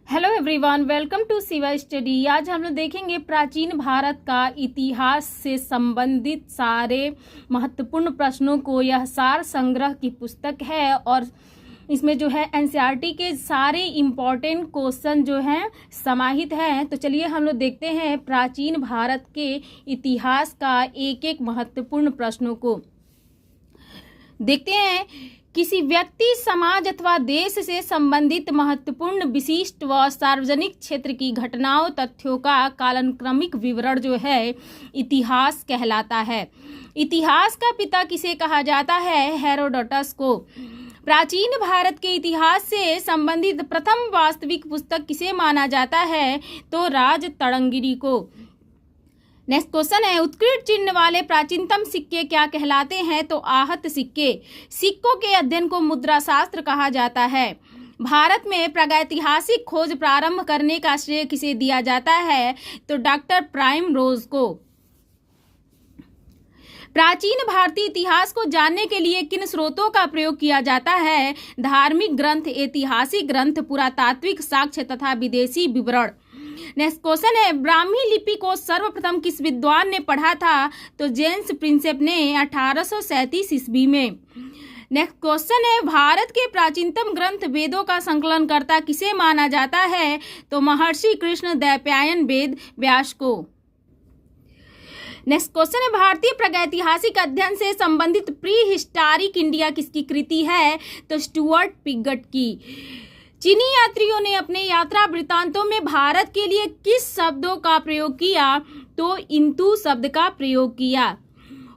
Hello everyone, welcome to Shiva study. आज हम लोग देखेंगे प्राचीन भारत का इतिहास से संबंधित सारे महत्वपूर्ण प्रश्नों को। यह सार संग्रह की पुस्तक है और इसमें जो है एनसीईआरटी के सारे इम्पॉर्टेंट क्वेश्चन जो हैं समाहित हैं। तो चलिए हम लोग देखते हैं प्राचीन भारत के इतिहास का एक एक महत्वपूर्ण प्रश्नों को। देखते हैं, किसी व्यक्ति, समाज अथवा देश से संबंधित महत्वपूर्ण, विशिष्ट व सार्वजनिक क्षेत्र की घटनाओं, तथ्यों का कालानुक्रमिक विवरण जो है इतिहास कहलाता है। इतिहास का पिता किसे कहा जाता है? हेरोडोटस को। प्राचीन भारत के इतिहास से संबंधित प्रथम वास्तविक पुस्तक किसे माना जाता है? तो राजतरंगिणी को। नेक्स्ट क्वेश्चन है, उत्कीर्ण चिन्ह वाले प्राचीनतम सिक्के क्या कहलाते हैं? तो आहत सिक्के। सिक्कों के अध्ययन को मुद्रा शास्त्र कहा जाता है। भारत में प्रागैतिहासिक खोज प्रारंभ करने का श्रेय किसे दिया जाता है? तो डॉक्टर प्राइमरोज को। प्राचीन भारतीय इतिहास को जानने के लिए किन स्रोतों का प्रयोग किया जाता है? धार्मिक ग्रंथ, ऐतिहासिक ग्रंथ, पुरातात्विक साक्ष्य तथा विदेशी विवरण। नेक्स्ट क्वेश्चन है, ब्राह्मी लिपि को सर्वप्रथम किस विद्वान ने पढ़ा था? तो जेम्स प्रिंसेप ने 1837 ईस्वी में। नेक्स्ट क्वेश्चन है, भारत के प्राचीनतम ग्रंथ वेदों का संकलनकर्ता किसे माना जाता है? तो महर्षि कृष्ण द्वैपायन वेद व्यास को। नेक्स्ट क्वेश्चन है, भारतीय प्रागैतिहासिक अध्ययन से संबंधित प्री हिस्टोरिक इंडिया किसकी कृति है? तो स्टुअर्ट पिगट की। चीनी यात्रियों ने अपने यात्रा वृत्तांतों में भारत के लिए किस शब्दों का प्रयोग किया? तो इंतु शब्द का प्रयोग किया।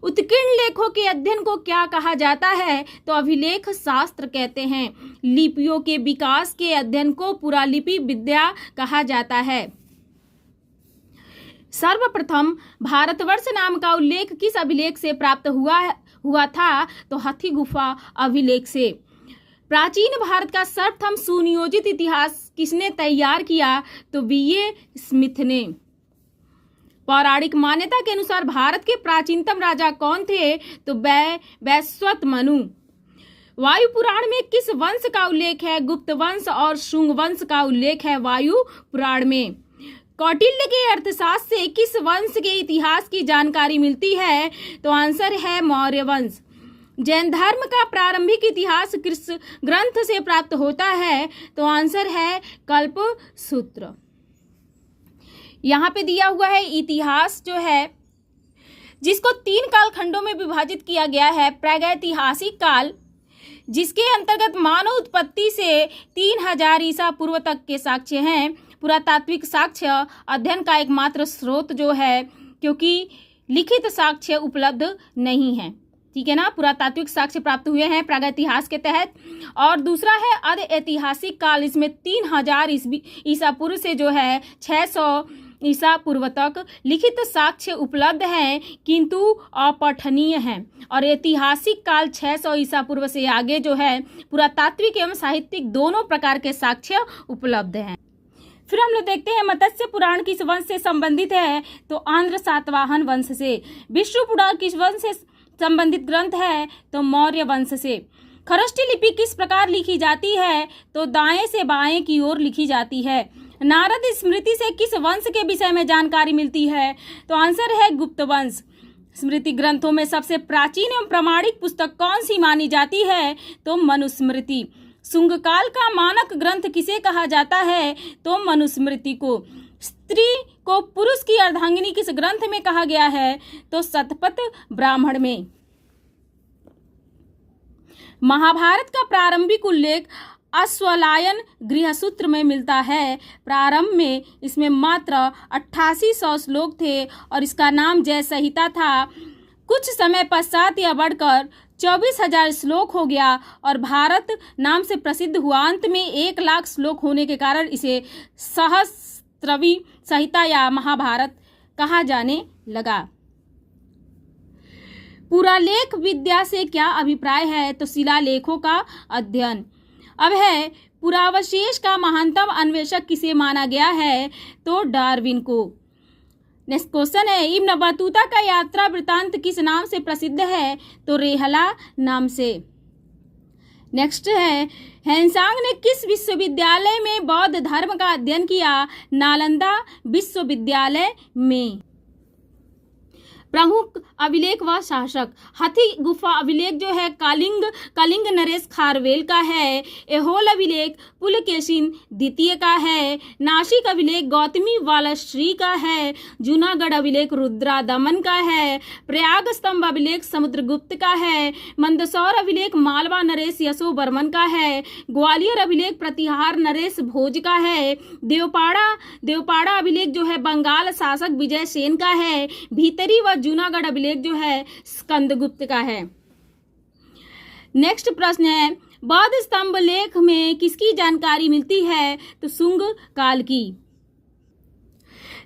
उत्कीर्ण लेखों के अध्ययन को क्या कहा जाता है? तो अभिलेख शास्त्र कहते हैं। लिपियों के विकास के अध्ययन को पुरालिपि विद्या कहा जाता है। सर्वप्रथम भारतवर्ष नाम का उल्लेख किस अभिलेख से प्राप्त हुआ था? तो हाथी गुफा अभिलेख से। प्राचीन भारत का सर्वप्रथम सुनियोजित इतिहास किसने तैयार किया? तो बीए स्मिथ ने। पौराणिक मान्यता के अनुसार भारत के प्राचीनतम राजा कौन थे? तो वैवस्वत मनु। वायु पुराण में किस वंश का उल्लेख है? गुप्त वंश और शुंग वंश का उल्लेख है वायु पुराण में। कौटिल्य के अर्थशास्त्र से किस वंश के इतिहास की जानकारी मिलती है? तो आंसर है मौर्य वंश। जैन धर्म का प्रारंभिक इतिहास किस ग्रंथ से प्राप्त होता है? तो आंसर है कल्प सूत्र। यहाँ पे दिया हुआ है इतिहास जो है जिसको 3 कालखंडों में विभाजित किया गया है। प्रागैतिहासिक काल, जिसके अंतर्गत मानव उत्पत्ति से 3000 ईसा पूर्व तक के साक्ष्य हैं। पुरातात्विक साक्ष्य अध्ययन का एकमात्र स्रोत जो है, क्योंकि लिखित साक्ष्य उपलब्ध नहीं है। ठीक है ना, पुरातात्विक साक्ष्य प्राप्त हुए हैं प्रागैतिहास के तहत। और दूसरा है अर्ध ऐतिहासिक काल, इसमें 3000 ईसा पूर्व से जो है 600 ईसा पूर्व तक लिखित साक्ष्य उपलब्ध हैं किंतु अपठनीय हैं। और ऐतिहासिक काल 600 ईसा पूर्व से आगे जो है पुरातात्विक एवं साहित्यिक दोनों प्रकार के साक्ष्य उपलब्ध हैं। फिर हम लोग देखते हैं मत्स्य पुराण किस वंश से संबंधित है? तो आंध्र सातवाहन वंश से। विष्णु पुराण किस वंश से संबंधित ग्रंथ है? तो मौर्य वंश से। खरष्टी लिपि किस प्रकार लिखी जाती है? तो दाएं से बाएं की ओर लिखी जाती है। नारद स्मृति से किस वंश के विषय में जानकारी मिलती है? तो आंसर है गुप्त वंश। स्मृति ग्रंथों में सबसे प्राचीन एवं प्रामाणिक पुस्तक कौन सी मानी जाती है? तो मनुस्मृति। शुंग काल का मानक ग्रंथ किसे कहा जाता है? तो मनुस्मृति को। स्त्री को पुरुष की अर्धांगिनी किस ग्रंथ में कहा गया है? तो शतपथ ब्राह्मण में। महाभारत का प्रारंभिक उल्लेख अश्वलायन गृहसूत्र में मिलता है। प्रारंभ में इसमें मात्र 8800 श्लोक थे और इसका नाम जय संहिता था। कुछ समय पश्चात यह बढ़कर 24,000 श्लोक हो गया और भारत नाम से प्रसिद्ध हुआ। अंत में 1 लाख श्लोक होने के कारण इसे सहस्त्रवी संहिता या महाभारत कहा जाने लगा। पुरालेख विद्या से क्या अभिप्राय है? तो शिलालेखों का अध्ययन। अब है, पुरावशेष का महानतम अन्वेषक किसे माना गया है? तो डार्विन को। नेक्स्ट क्वेश्चन है, इब्न बतूता का यात्रा वृत्तांत किस नाम से प्रसिद्ध है? तो रेहला नाम से। नेक्स्ट है, हेनसांग ने किस विश्वविद्यालय में बौद्ध धर्म का अध्ययन किया? नालंदा विश्वविद्यालय में। प्रमुख अभिलेख व शासक, हाथी गुफा अभिलेख जो है कलिंग नरेश खारवेल का है। एहोल अभिलेख पुलकेशिन द्वितीय का है। नासिक अभिलेख गौतमी वालश्री का है। जूनागढ़ अभिलेख रुद्रा दमन का है। प्रयाग स्तंभ अभिलेख समुद्रगुप्त का है। मंदसौर अभिलेख मालवा नरेश यशोवर्मन का है। ग्वालियर अभिलेख प्रतिहार नरेश भोज का है। देवपाड़ा अभिलेख जो है बंगाल शासक विजय सेन का है। भीतरी व जूनागढ़ अभिलेख जो है स्कंदगुप्त का है। नेक्स्ट प्रश्न है, बौद्ध स्तंभ लेख में किसकी जानकारी मिलती है? तो शुंग काल की।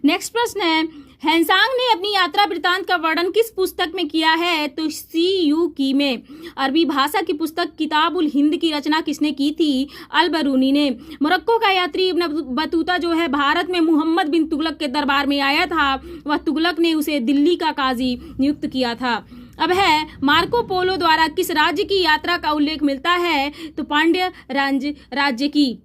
नेक्स्ट प्रश्न है, हेनसांग ने अपनी यात्रा वृत्तांत का वर्णन किस पुस्तक में किया है? तो सी.यू. की में। अरबी भाषा की पुस्तक किताबुल हिंद की रचना किसने की थी? अल बरूनी ने। मोरक्को का यात्री इब्न बतूता जो है भारत में मुहम्मद बिन तुगलक के दरबार में आया था। वह तुगलक ने उसे दिल्ली का काजी नियुक्त किया था। अब है, मार्को पोलो द्वारा किस राज्य की यात्रा का उल्लेख मिलता है? तो पांड्य राज्य की।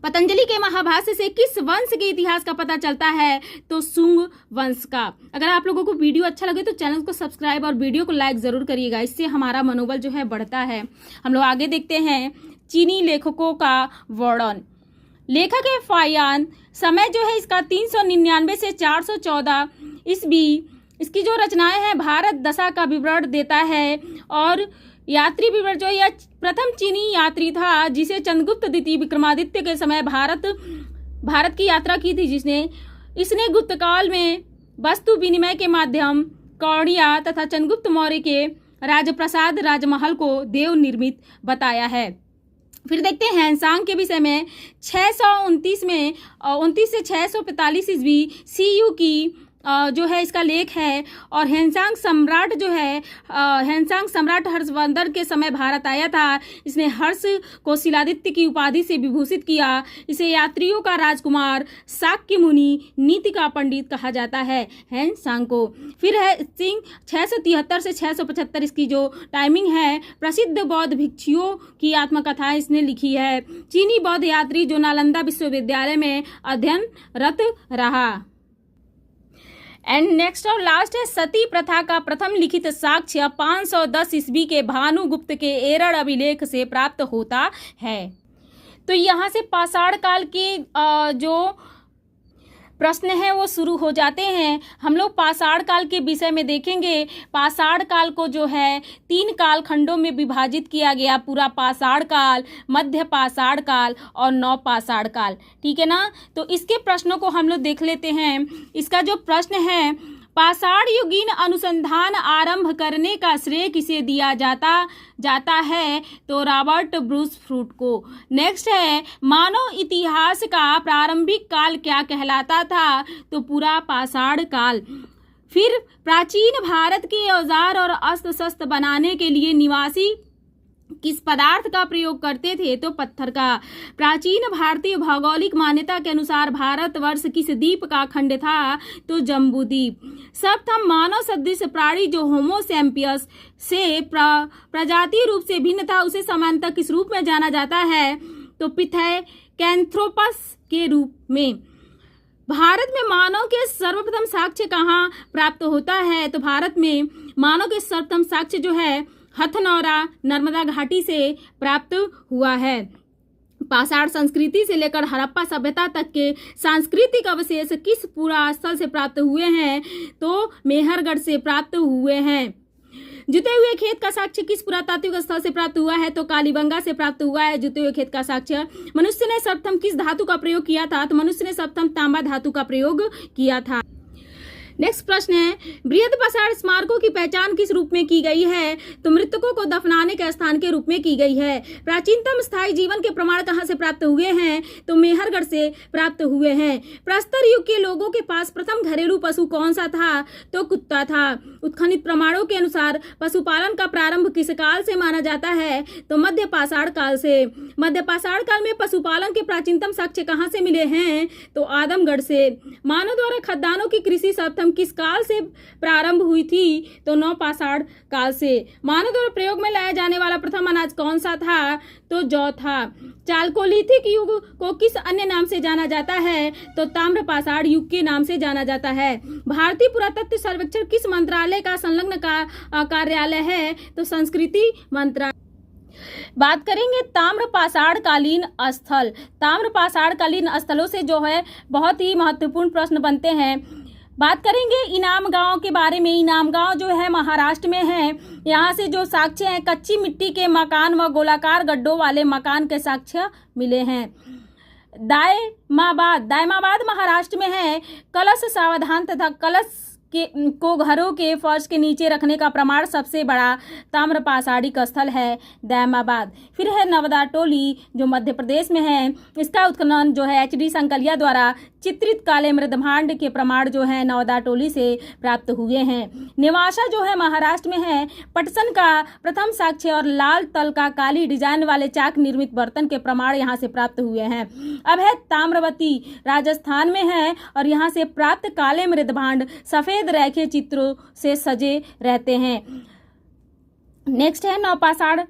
पतंजलि के महाभाष्य से किस वंश के इतिहास का पता चलता है? तो शुंग वंश का। अगर आप लोगों को वीडियो अच्छा लगे तो चैनल को सब्सक्राइब और वीडियो को लाइक जरूर करिएगा, इससे हमारा मनोबल जो है बढ़ता है। हम लोग आगे देखते हैं चीनी लेखकों का वर्णन। लेखक है फायान। समय जो है इसका 399 से 414 ईस्वी। इसकी जो रचनाएं हैं भारत दशा का विवरण देता है और यात्री विवरण जो यह प्रथम चीनी यात्री था जिसे चंद्रगुप्त द्वितीय विक्रमादित्य के समय भारत की यात्रा की थी, इसने गुप्त काल में वस्तु विनिमय के माध्यम कौड़िया तथा चंद्रगुप्त मौर्य के राजप्रसाद राजमहल को देव निर्मित बताया है। फिर देखते हैं हेनसांग के विषय में। 629 में 29 से 645 ईस्वी सी.यू. की जो है इसका लेख है। और हेनसांग सम्राट हर्षवर्धन के समय भारत आया था। इसने हर्ष को शिलादित्य की उपाधि से विभूषित किया। इसे यात्रियों का राजकुमार, शाक्य मुनि, नीति का पंडित कहा जाता है हेनसांग को। फिर है सिंह 673 से 675 इसकी जो टाइमिंग है। प्रसिद्ध बौद्ध भिक्षुओं की आत्मकथा इसने लिखी है। चीनी बौद्ध यात्री जो नालंदा विश्वविद्यालय में अध्ययनरत रहा। एंड नेक्स्ट और लास्ट है, सती प्रथा का प्रथम लिखित साक्ष्य 510 ईस्वी के भानुगुप्त के एरड़ अभिलेख से प्राप्त होता है। तो यहाँ से पाषाण काल के जो प्रश्न है वो शुरू हो जाते हैं। हम लोग पाषाण काल के विषय में देखेंगे। पाषाण काल को जो है 3 काल खंडों में विभाजित किया गया। पूरा पाषाण काल, मध्य पाषाण काल और नव पाषाण काल। ठीक है ना। तो इसके प्रश्नों को हम लोग देख लेते हैं। इसका जो प्रश्न है, पाषाण युगीन अनुसंधान आरंभ करने का श्रेय किसे दिया जाता है? तो रॉबर्ट ब्रूस फ्रूट को। नेक्स्ट है, मानव इतिहास का प्रारंभिक काल क्या कहलाता था? तो पूरा पाषाण काल। फिर प्राचीन भारत के औजार और अस्त्र शस्त्र बनाने के लिए निवासी किस पदार्थ का प्रयोग करते थे? तो पत्थर का। प्राचीन भारतीय भौगोलिक मान्यता के अनुसार भारतवर्ष किस द्वीप का खंड था? तो जम्बूद्वीप। सर्वप्रथम मानव सदृश प्राणी जो होमो सैम्पियस से प्रजातीय रूप से भिन्न था उसे सामान्यतः किस रूप में जाना जाता है? तो पिथेकैंथ्रोपस के रूप में। भारत में मानव के सर्वप्रथम साक्ष्य कहाँ प्राप्त होता है? तो भारत में मानव के सर्वप्रथम साक्ष्य जो है हथनौरा नर्मदा घाटी से प्राप्त हुआ है। पाषाण संस्कृति से लेकर हड़प्पा सभ्यता तक के सांस्कृतिक अवशेष किस पुरास्थल से प्राप्त हुए हैं? तो मेहरगढ़ से प्राप्त हुए हैं। जुते हुए खेत का साक्ष्य किस पुरातात्विक स्थल से प्राप्त हुआ है? तो कालीबंगा से प्राप्त हुआ है जुते हुए खेत का साक्ष्य। मनुष्य ने सर्वप्रथम किस धातु का प्रयोग किया था? तो मनुष्य ने सर्वप्रथम तांबा धातु का प्रयोग किया था। नेक्स्ट प्रश्न है, बृहदपाषाण स्मारकों की पहचान किस रूप में की गई है? तो मृतकों को दफनाने के स्थान के रूप में की गई है। प्राचीनतम स्थायी जीवन के प्रमाण कहाँ से प्राप्त हुए हैं? तो मेहरगढ़ से प्राप्त हुए हैं। प्रस्तर युग के लोगों के पास प्रथम घरेलू पशु कौन सा था? तो कुत्ता था। उत्खनित प्रमाणों के अनुसार पशुपालन का प्रारंभ किस काल से माना जाता है? तो मध्य पाषाण काल से। मध्य पाषाण काल में पशुपालन के प्राचीनतम साक्ष्य कहाँ से मिले हैं? तो आदमगढ़ से। मानव द्वारा खदानों की कृषि सर्वप्रथम सर्वप्रथम किस काल से प्रारंभ हुई थी? तो नवपाषाण काल से। मानव द्वारा प्रयोग में लाया जाने वाला प्रथम अनाज कौन सा था? तो जौ था। चालकोलिथिक युग को किस अन्य नाम से जाना जाता है? तो ताम्रपाषाण युग के नाम से जाना जाता है। भारतीय पुरातत्व सर्वेक्षण किस मंत्रालय का संलग्न कार्यालय है? तो संस्कृति मंत्रालय। बात करेंगे ताम्रपाषाण कालीन स्थल। ताम्रपाषाण कालीन स्थलों से जो है बहुत ही महत्वपूर्ण प्रश्न बनते हैं। बात करेंगे इनाम गांव के बारे में। इनाम गांव जो है महाराष्ट्र में है। यहाँ से जो साक्ष्य हैं, कच्ची मिट्टी के मकान व गोलाकार गड्ढों वाले मकान के साक्ष्य मिले हैं। दायमाबाद महाराष्ट्र में है। कलश सावधान तथा कलश को घरों के फर्श के नीचे रखने का प्रमाण सबसे बड़ा ताम्रपाषाणिक स्थल है दायमाबाद। फिर है नवदा टोली जो मध्य प्रदेश में है। इसका उत्खनन जो है HD संकलिया द्वारा चित्रित काले मृदभांड के प्रमाण जो है नवदा टोली से प्राप्त हुए हैं। नेवासा जो है महाराष्ट्र में है। पटसन का प्रथम साक्ष्य और लाल तल का काली डिजाइन वाले चाक निर्मित बर्तन के प्रमाण यहाँ से प्राप्त हुए हैं। अब है ताम्रवती राजस्थान में है और यहाँ से प्राप्त काले मृदभांड सफेद रेखे चित्रों से सजे रहते हैं। नेक्स्ट है नवपाषाण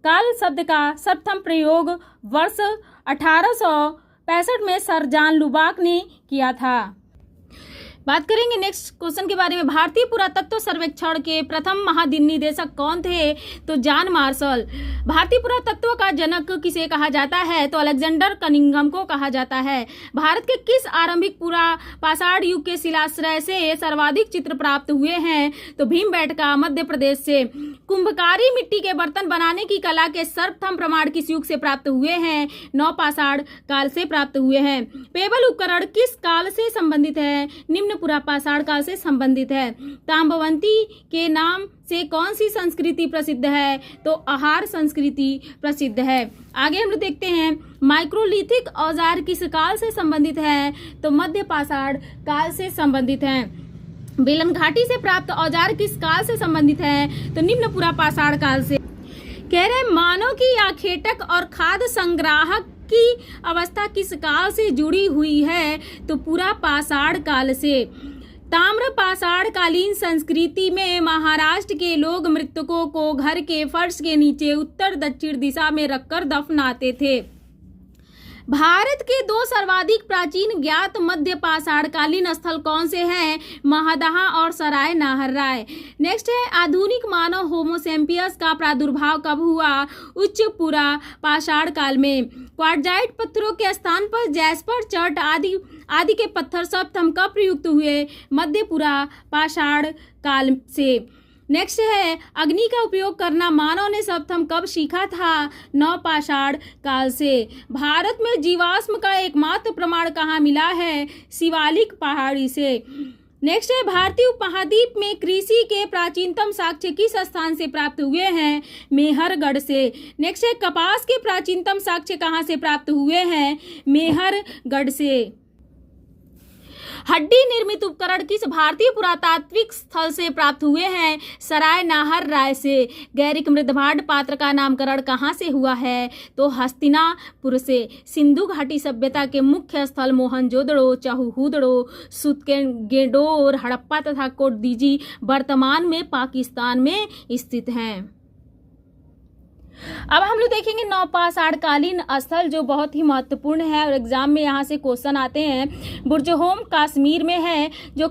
काल शब्द का सर्वप्रथम प्रयोग वर्ष 1865 में सर जॉन लुबाक ने किया था। बात करेंगे नेक्स्ट क्वेश्चन के बारे में। भारतीय पुरातत्व सर्वेक्षण के प्रथम महानिदेशक कौन थे? तो जॉन मार्शल। भारतीय पुरातत्व का जनक किसे कहा जाता है? तो अलेक्जेंडर कनिंघम को कहा जाता है। भारत के किस आरंभिक पुरापाषाण युग के शिलाश्रय से सर्वाधिक चित्र प्राप्त हुए हैं? तो भीमबेटका मध्य प्रदेश से। कुंभकारी मिट्टी के बर्तन बनाने की कला के सर्वप्रथम प्रमाण किस युग से प्राप्त हुए हैं? नवपाषाण काल से प्राप्त हुए हैं। पेबल उपकरण किस काल से संबंधित है? निम्न पुरापाषाण काल से संबंधित है। ताम्बवंती के नाम से कौन सी संस्कृति प्रसिद्ध है? तो आहार संस्कृति प्रसिद्ध है। आगे हम लोग देखते हैं माइक्रोलिथिक औजार किस काल से संबंधित है? तो मध्यपाषाण काल से संबंधित है। बेलन घाटी से प्राप्त औजार किस काल से संबंधित है? तो निम्न पुरापाषाण काल से। कह रहे मानव की आखेटक और खाद्य संग्राहक की अवस्था किस काल से जुड़ी हुई है? तो पुरापाषाण काल से। ताम्रपाषाण कालीन संस्कृति में महाराष्ट्र के लोग मृतकों को घर के फर्श के नीचे उत्तर दक्षिण दिशा में रखकर दफनाते थे। भारत के दो सर्वाधिक प्राचीन ज्ञात मध्यपाषाणकालीन स्थल कौन से हैं? महदहा और सराय नाहरराय। नेक्स्ट है आधुनिक मानव होमोसेपियंस का प्रादुर्भाव कब हुआ? उच्च पुरापाषाण काल में। क्वार्टजाइट पत्थरों के स्थान पर जैस्पर चर्ट आदि के पत्थर सर्वप्रथम कब प्रयुक्त हुए? मध्य पुरापाषाण काल से। नेक्स्ट है अग्नि का उपयोग करना मानव ने सर्वप्रथम कब सीखा था? नवपाषाण काल से। भारत में जीवाश्म का एकमात्र प्रमाण कहाँ मिला है? शिवालिक पहाड़ी से। नेक्स्ट है भारतीय उपमहाद्वीप में कृषि के प्राचीनतम साक्ष्य किस स्थान से प्राप्त हुए हैं? मेहरगढ़ से। नेक्स्ट है कपास के प्राचीनतम साक्ष्य कहाँ से प्राप्त हुए हैं? मेहरगढ़ से। हड्डी निर्मित उपकरण किस भारतीय पुरातात्विक स्थल से प्राप्त हुए हैं? सराय नाहरराय से। गैरिक मृदभांड पात्र का नामकरण कहाँ से हुआ है? तो हस्तिनापुर से। सिंधु घाटी सभ्यता के मुख्य स्थल मोहनजोदड़ो, चहुहुदड़ो, सुतकेगोडोर, हड़प्पा तथा कोटदीजी वर्तमान में पाकिस्तान में स्थित हैं। अब हम लोग देखेंगे नवपाषाणकालीन स्थल जो बहुत ही महत्वपूर्ण है और एग्जाम में यहाँ से क्वेश्चन आते हैं। बुर्जहोम कश्मीर में है जो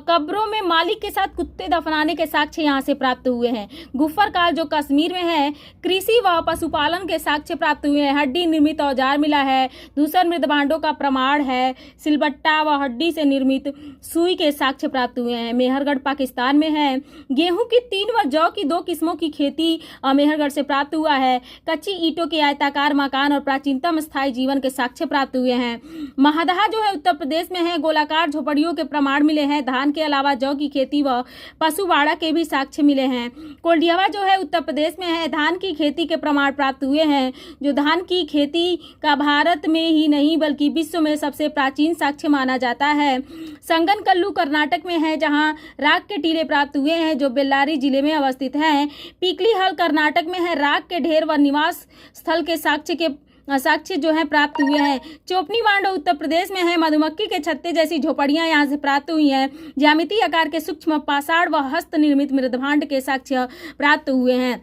कब्रों में मालिक के साथ कुत्ते दफनाने के साक्ष्य यहाँ से प्राप्त हुए हैं। गुफर काल जो कश्मीर में है। कृषि व पशुपालन के साक्ष्य प्राप्त हुए हैं। हड्डी निर्मित औजार मिला है। दूसर मृदभांडों का प्रमाण है। सिलबट्टा व हड्डी से निर्मित सुई के साक्ष्य प्राप्त हुए हैं। मेहरगढ़ पाकिस्तान में है। गेहूं की 3 व जौ की 2 किस्मों की खेती मेहरगढ़ से प्राप्त हुआ है। कच्ची ईंटों के आयताकार मकान और प्राचीनतम स्थायी जीवन के साक्ष्य प्राप्त हुए हैं। महदहा जो है उत्तर प्रदेश में है। गोलाकार झोपड़ियों के प्रमाण मिले हैं। धान के अलावा जौ की खेती व पशुवाड़ा के भी साक्ष्य मिले हैं। कोल्डियावा जो है उत्तर प्रदेश में है। धान की खेती के प्रमाण प्राप्त हुए हैं। जो धान की खेती का भारत में ही नहीं बल्कि विश्व में सबसे प्राचीन साक्ष्य माना जाता है। संगनकल्लू कर्नाटक में है जहां राख के टीले प्राप्त हुए हैं जो बेल्लारी जिले में अवस्थित हैं। पीकलीहल कर्नाटक में है। राख के ढेर व निवास स्थल के साक्ष्य के साक्ष्य जो है प्राप्त हुए हैं। चोपनी मांडो उत्तर प्रदेश में है। मधुमक्खी के छत्ते जैसी झोपड़ियां यहाँ से प्राप्त हुई हैं। ज्यामितीय आकार के सूक्ष्म पाषाण व हस्त निर्मित मृदभांड के साक्ष्य प्राप्त हुए हैं।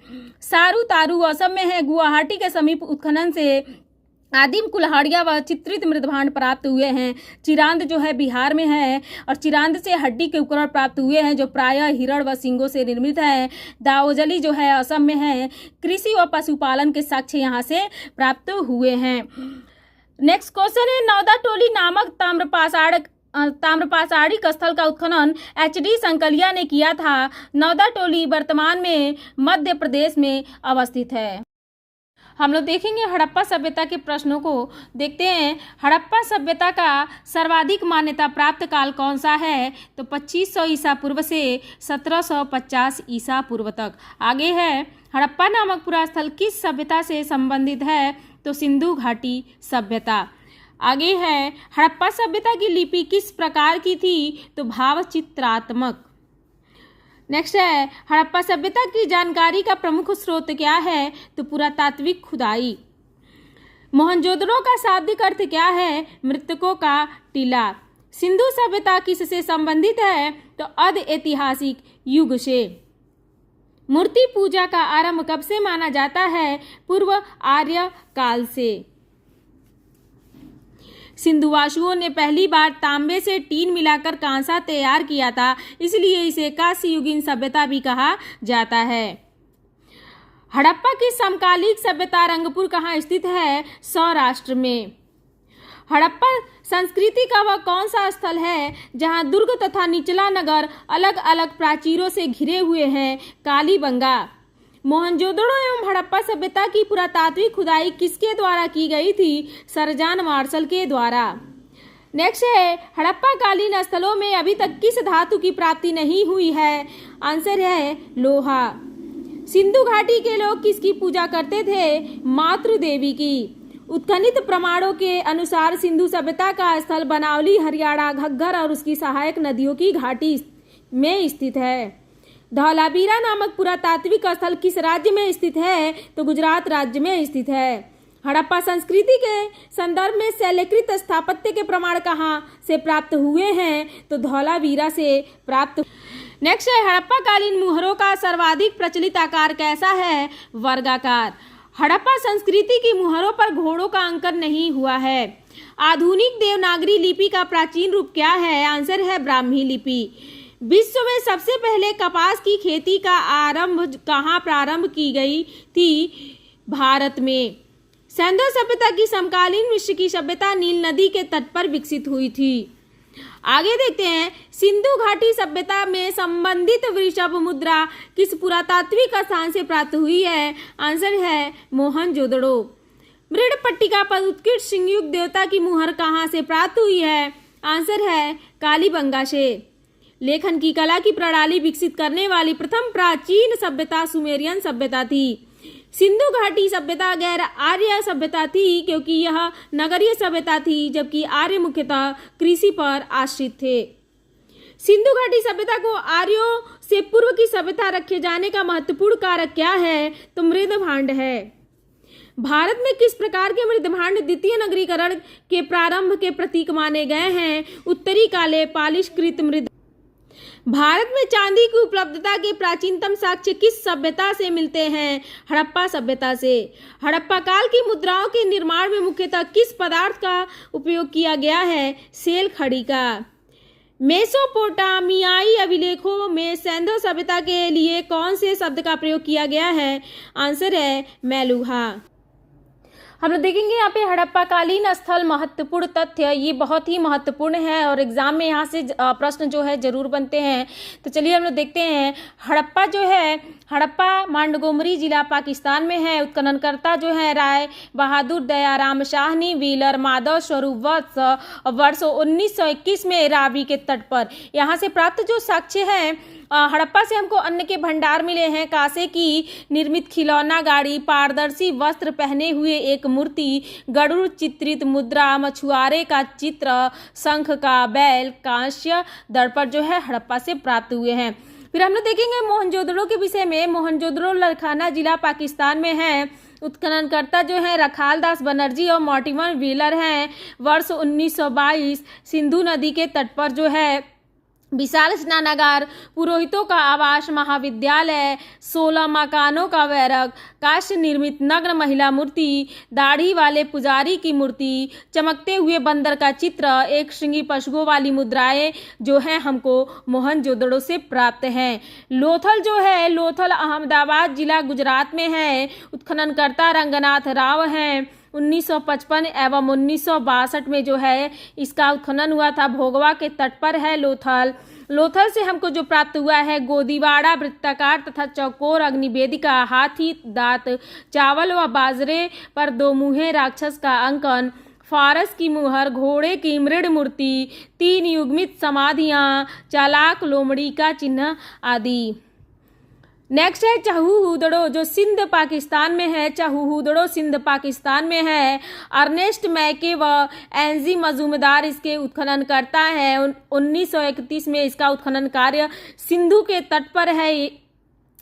सारू तारू असम में है। गुवाहाटी के समीप उत्खनन से आदिम कुल्हाड़ियाँ व चित्रित मृदभांड प्राप्त हुए हैं। चिरांद जो है बिहार में है और चिरांद से हड्डी के उपकरण प्राप्त हुए हैं जो प्रायः हिरण व सींगों से निर्मित है। दाओजली जो है असम में है। कृषि व पशुपालन के साक्ष्य यहाँ से प्राप्त हुए हैं। नेक्स्ट क्वेश्चन है, नौदा टोली नामक ताम्रपाषाणिक स्थल का उत्खनन HD संकलिया ने किया था। नौदा टोली वर्तमान में मध्य प्रदेश में अवस्थित है। हम लोग देखेंगे हड़प्पा सभ्यता के प्रश्नों को। देखते हैं हड़प्पा सभ्यता का सर्वाधिक मान्यता प्राप्त काल कौन सा है, तो 2500 ईसा पूर्व से 1750 ईसा पूर्व तक। आगे है हड़प्पा नामक पूरा स्थल किस सभ्यता से संबंधित है, तो सिंधु घाटी सभ्यता। आगे है हड़प्पा सभ्यता की लिपि किस प्रकार की थी, तो भावचित्रात्मक। नेक्स्ट है हड़प्पा सभ्यता की जानकारी का प्रमुख स्रोत क्या है, तो पुरातात्विक खुदाई। मोहनजोदड़ो का शाब्दिक अर्थ क्या है, मृतकों का टीला। सिंधु सभ्यता किससे संबंधित है, तो अध ऐतिहासिक युग से। मूर्ति पूजा का आरंभ कब से माना जाता है, पूर्व आर्य काल से। सिंधुवासियों ने पहली बार तांबे से टीन मिलाकर कांसा तैयार किया था, इसलिए इसे कांस्ययुगीन सभ्यता भी कहा जाता है। हड़प्पा की समकालिक सभ्यता रंगपुर कहाँ स्थित है, सौराष्ट्र में। हड़प्पा संस्कृति का वह कौन सा स्थल है जहां दुर्ग तथा निचला नगर अलग अलग प्राचीरों से घिरे हुए हैं, कालीबंगा। मोहनजोदड़ो एवं हड़प्पा सभ्यता की पुरातात्विक खुदाई किसके द्वारा की गई थी, सरजान मार्शल के द्वारा। नेक्स्ट है हड़प्पा कालीन स्थलों में अभी तक किस धातु की प्राप्ति नहीं हुई है, आंसर है लोहा। सिंधु घाटी के लोग किसकी पूजा करते थे, मातृ देवी की। उत्खनित प्रमाणों के अनुसार सिंधु सभ्यता का स्थल बनावली, हरियाणा, घग्गर और उसकी सहायक नदियों की घाटी में स्थित है। धौलावीरा नामक पुरातात्विक स्थल किस राज्य में स्थित है, तो गुजरात राज्य में स्थित है। हड़प्पा संस्कृति के संदर्भ में शैलकृत स्थापत्य के प्रमाण कहाँ से प्राप्त हुए हैं, तो धौलावीरा से प्राप्त। नेक्स्ट है हड़प्पा कालीन मुहरों का सर्वाधिक प्रचलित आकार कैसा है, वर्गाकार। हड़प्पा संस्कृति की मुहरों पर घोड़ों का अंकन नहीं हुआ है। आधुनिक देवनागरी लिपि का प्राचीन रूप क्या है, आंसर है ब्राह्मी लिपि। विश्व में सबसे पहले कपास की खेती का आरंभ कहाँ प्रारंभ की गई थी, भारत में। सिंधु सभ्यता की समकालीन विश्व की सभ्यता नील नदी के तट पर विकसित हुई थी। आगे देखते हैं सिंधु घाटी सभ्यता में संबंधित वृषभ मुद्रा किस पुरातात्विक स्थान से प्राप्त हुई है, आंसर है मोहनजोदड़ो। मृड़पट्टिका पर उत्कृष्ट सिंहयुक्त देवता की मुहर कहाँ से प्राप्त हुई है, आंसर है कालीबंगा से। लेखन की कला की प्रणाली विकसित करने वाली प्रथम प्राचीन सभ्यता सुमेरियन सभ्यता थी। सिंधु घाटी सभ्यता गैर आर्य सभ्यता थी क्योंकि यह नगरीय सभ्यता थी, जबकि आर्य मुख्यतः कृषि पर आश्रित थे। सिंधु घाटी सभ्यता को आर्यों से पूर्व की सभ्यता रखे जाने का महत्वपूर्ण कारक क्या है, तो मृदभांड है। भारत में किस प्रकार के मृदभांड द्वितीय नगरीकरण के प्रारंभ के प्रतीक माने गए हैं, उत्तरी काले पालिशकृत मृद। भारत में चांदी की उपलब्धता के प्राचीनतम साक्ष्य किस सभ्यता से मिलते हैं, हड़प्पा सभ्यता से। हड़प्पा काल की मुद्राओं के निर्माण में मुख्यतः किस पदार्थ का उपयोग किया गया है, सेल खड़ी का। मेसोपोटामियाई अभिलेखों में सिंधु सभ्यता के लिए कौन से शब्द का प्रयोग किया गया है, आंसर है मेलुहा। हम लोग देखेंगे यहाँ पे हड़प्पा कालीन स्थल महत्वपूर्ण तथ्य, ये बहुत ही महत्वपूर्ण है और एग्जाम में यहाँ से प्रश्न जो है जरूर बनते हैं। तो चलिए हम लोग देखते हैं हड़प्पा जो है, हड़प्पा मांडगोमरी जिला पाकिस्तान में है। उत्खननकर्ता जो है राय बहादुर दयाराम शाहनी व्हीलर माधव स्वरूप वर्ष 1921 में रावी के तट पर। यहाँ से प्राप्त जो साक्ष्य है, हड़प्पा से हमको अन्न के भंडार मिले हैं, कांसे की निर्मित खिलौना गाड़ी, पारदर्शी वस्त्र पहने हुए एक मूर्ति, गरुड़ चित्रित मुद्रा, मछुआरे का चित्र, शंख का बैल, कांस्य दर्पण जो है हड़प्पा से प्राप्त हुए हैं। फिर हम लोग देखेंगे मोहनजोदड़ो के विषय में। मोहनजोदड़ो लरखाना जिला पाकिस्तान में है। उत्खननकर्ता जो है रखालदास बनर्जी और मॉर्टिमर व्हीलर हैं। वर्ष 1922 सिंधु नदी के तट पर जो है विशाल स्नानागार, पुरोहितों का आवास, महाविद्यालय, 16 मकानों का बैरक, काष्ठ निर्मित नग्न महिला मूर्ति, दाढ़ी वाले पुजारी की मूर्ति, चमकते हुए बंदर का चित्र, एक श्रृंगी पशुओं वाली मुद्राएं जो हैं हमको मोहनजोदड़ो से प्राप्त हैं। लोथल जो है, लोथल अहमदाबाद जिला गुजरात में है। उत्खननकर्ता रंगनाथ राव हैं। 1955 एवं 1962 में जो है इसका उत्खनन हुआ था। भोगवा के तट पर है लोथल। लोथल से हमको जो प्राप्त हुआ है गोदीवाड़ा वृत्ताकार तथा चौकोर अग्निवेदिका, हाथी दांत, चावल व बाजरे पर 2 मुँहे राक्षस का अंकन, फारस की मुहर, घोड़े की मृड मूर्ति, 3 युग्मित समाधियाँ, चालाक लोमड़ी का चिन्ह आदि। नेक्स्ट है चाहूहुदड़ो जो सिंध पाकिस्तान में है। चाहूहुदड़ो सिंध पाकिस्तान में है। अर्नेस्ट मैके व एनजी मजूमदार इसके उत्खनन करता है। 1931 में इसका उत्खनन कार्य सिंधु के तट पर है।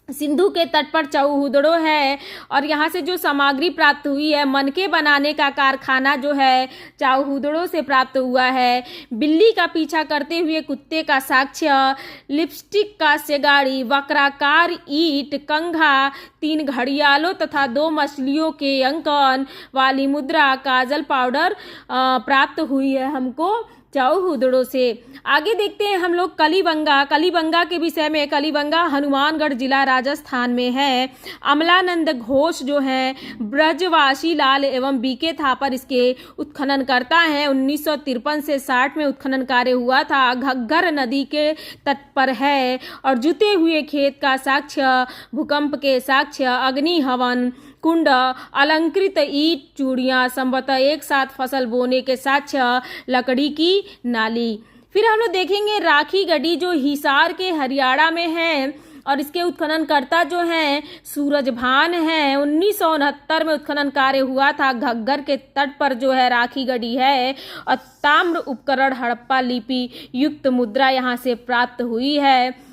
सिंधु के तट पर चाहूहुदड़ो है और यहाँ से जो सामग्री प्राप्त हुई है, मनके बनाने का कारखाना जो है चाहूहुदड़ो से प्राप्त हुआ है। बिल्ली का पीछा करते हुए कुत्ते का साक्ष्य, लिपस्टिक का सेगाड़ी, वक्राकार ईंट, कंघा, 3 घड़ियालों तथा 2 मछलियों के अंकन वाली मुद्रा, काजल पाउडर प्राप्त हुई है हमको चाहूहुदड़ो से। आगे देखते हैं हम लोग कलीबंगा। कलीबंगा के विषय में, कलीबंगा हनुमानगढ़ जिला राजस्थान में है। अमलानंद घोष जो हैं ब्रजवासी लाल एवं बीके थापर इसके उत्खनन करता है। 1953 से 60 में उत्खनन कार्य हुआ था। घग्गर नदी के तट पर है और जुते हुए खेत का साक्ष्य, भूकंप के साक्ष्य, अग्नि हवन कुंड, अलंकृत ईंट चूड़ियाँ, संभवतः एक साथ फसल बोने के साक्ष्य, लकड़ी की नाली। फिर हम लोग देखेंगे राखी गढ़ी जो हिसार के हरियाणा में है और इसके उत्खननकर्ता जो हैं सूरजभान हैं। 1969 में उत्खनन कार्य हुआ था। घग्गर के तट पर जो है राखी गढ़ी है और ताम्र उपकरण हड़प्पा लिपि युक्त मुद्रा यहाँ से प्राप्त हुई है।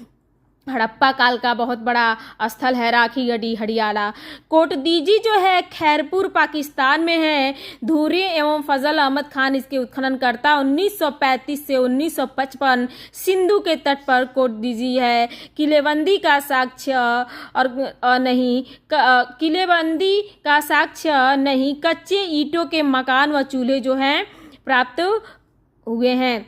हड़प्पा काल का बहुत बड़ा स्थल है राखी गढ़ी हरियाणा। कोटदीजी जो है खैरपुर पाकिस्तान में है। धूरी एवं फजल अहमद खान इसके उत्खनन करता। 1935 से 1955 सिंधु के तट पर कोटदीजी है। किलेबंदी का साक्ष्य और नहीं किलेबंदी का साक्ष्य नहीं, कच्चे ईंटों के मकान व चूल्हे जो हैं प्राप्त हुए हैं।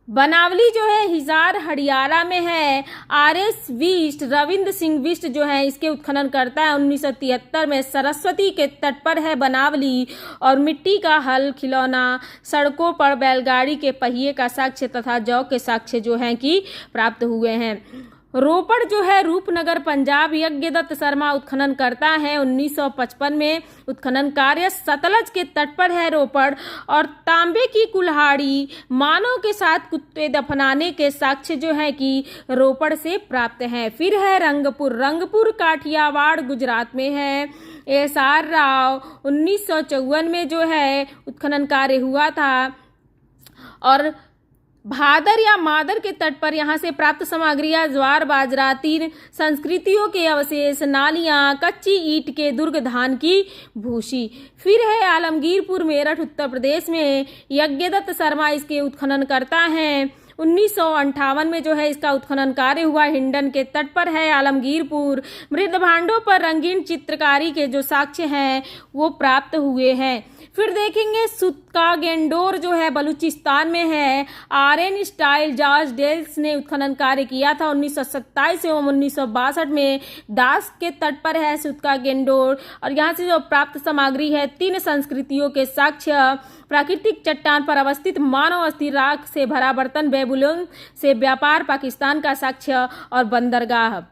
बनावली जो है हिसार हरियाणा में है। RS विष्ट रविंद्र सिंह विष्ट जो है इसके उत्खनन करता है। 1973 में सरस्वती के तट पर है बनावली और मिट्टी का हल, खिलौना, सड़कों पर बैलगाड़ी के पहिए का साक्ष्य तथा जौ के साक्ष्य जो हैं कि प्राप्त हुए हैं। रोपड़ जो है रूपनगर पंजाब यज्ञदत्त शर्मा उत्खनन करता है। 1955 में उत्खनन कार्य सतलज के तट पर है रोपड़ और तांबे की कुल्हाड़ी, मानव के साथ कुत्ते दफनाने के साक्ष्य जो है कि रोपड़ से प्राप्त हैं। फिर है रंगपुर। रंगपुर काठियावाड़ गुजरात में है। SR राव 1954 में जो है उत्खनन कार्य हुआ था और भादर या मादर के तट पर यहाँ से प्राप्त सामग्रियाँ ज्वार बाजरा, 3 संस्कृतियों के अवशेष, नालियाँ, कच्ची ईंट के दुर्ग, धान की भूसी। फिर है आलमगीरपुर मेरठ उत्तर प्रदेश में। यज्ञदत्त शर्मा इसके उत्खनन करता है। 1958 में जो है इसका उत्खनन कार्य हुआ। हिंडन के तट पर है आलमगीरपुर। मृद भांडों पर रंगीन चित्रकारी के जो साक्ष्य हैं वो प्राप्त हुए हैं। फिर देखेंगे सुतका गेंडोर जो है बलूचिस्तान में है। RN स्टाइल जॉर्ज डेल्स ने उत्खनन कार्य किया था। 1927 एवं 1962 में दास के तट पर है सुतका गेंडोर और यहाँ से जो प्राप्त सामग्री है 3 संस्कृतियों के साक्ष्य, प्राकृतिक चट्टान पर अवस्थित मानव अस्थि, राख से भरा बर्तन, बेबुलोन से व्यापार, पाकिस्तान का साक्ष्य और बंदरगाह।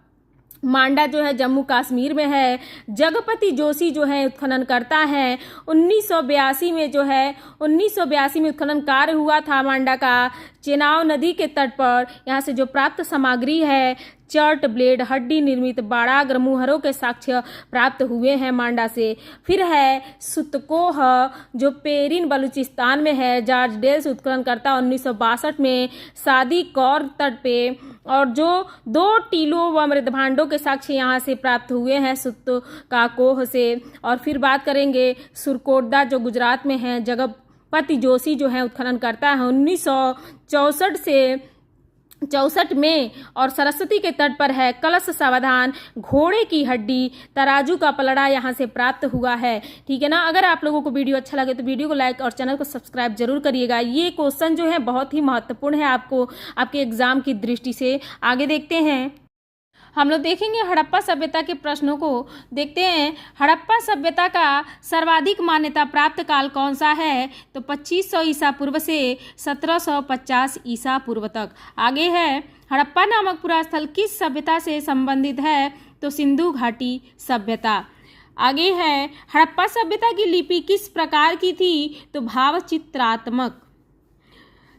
मांडा जो है जम्मू कश्मीर में है। जगपति जोशी जो है उत्खनन करता है। 1982 में जो है 1982 में उत्खनन कार्य हुआ था मांडा का चेनाव नदी के तट पर। यहाँ से जो प्राप्त सामग्री है चर्ट, ब्लेड, हड्डी निर्मित बाड़ाग्र, मुहरों के साक्ष्य प्राप्त हुए हैं मांडा से। फिर है सुतकोह जो पेरिन बलूचिस्तान में है। जॉर्ज डेल्स उत्खनन करता 1962 में सादी कौर तट पे और जो 2 टीलों व मृदभांडों के साक्ष्य यहाँ से प्राप्त हुए हैं सुत्तकाकोह से। और फिर बात करेंगे सुरकोटदा जो गुजरात में है, जगपति जोशी जो है उत्खनन करता है 1964 से 64 में। और सरस्वती के तट पर है कलश सावधान, घोड़े की हड्डी, तराजू का पलड़ा यहाँ से प्राप्त हुआ है। ठीक है ना। अगर आप लोगों को वीडियो अच्छा लगे तो वीडियो को लाइक और चैनल को सब्सक्राइब जरूर करिएगा। ये क्वेश्चन जो है बहुत ही महत्वपूर्ण है आपको आपके एग्जाम की दृष्टि से। आगे देखते हैं, हम लोग देखेंगे हड़प्पा सभ्यता के प्रश्नों को। देखते हैं हड़प्पा सभ्यता का सर्वाधिक मान्यता प्राप्त काल कौन सा है, तो 2500 ईसा पूर्व से 1750 ईसा पूर्व तक। आगे है हड़प्पा नामक पूरा स्थल किस सभ्यता से संबंधित है, तो सिंधु घाटी सभ्यता। आगे है हड़प्पा सभ्यता की लिपि किस प्रकार की थी, तो भावचित्रात्मक।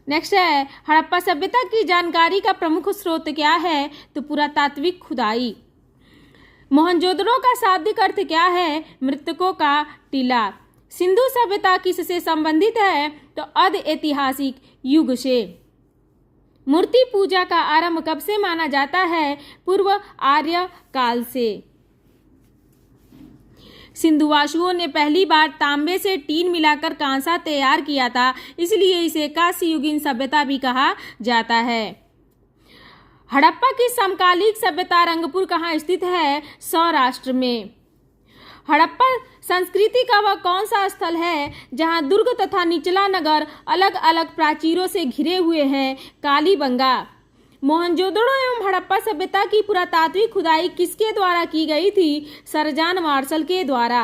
नेक्स्ट है हड़प्पा सभ्यता की जानकारी का प्रमुख स्रोत क्या है, तो पुरातात्विक खुदाई। मोहनजोदड़ो का शाब्दिक अर्थ क्या है, मृतकों का टीला। सिंधु सभ्यता किससे संबंधित है, तो अध ऐतिहासिक युग से। मूर्ति पूजा का आरंभ कब से माना जाता है, पूर्व आर्य काल से। सिंधुवासियों ने पहली बार तांबे से टीन मिलाकर कांसा तैयार किया था, इसलिए इसे कांस्ययुगीन सभ्यता भी कहा जाता है। हड़प्पा की समकालिक सभ्यता रंगपुर कहाँ स्थित है, सौराष्ट्र में। हड़प्पा संस्कृति का वह कौन सा स्थल है जहां दुर्ग तथा निचला नगर अलग अलग प्राचीरों से घिरे हुए हैं, कालीबंगा। मोहनजोदड़ो एवं हड़प्पा सभ्यता की पुरातात्विक खुदाई किसके द्वारा की गई थी, सर जॉन मार्शल के द्वारा।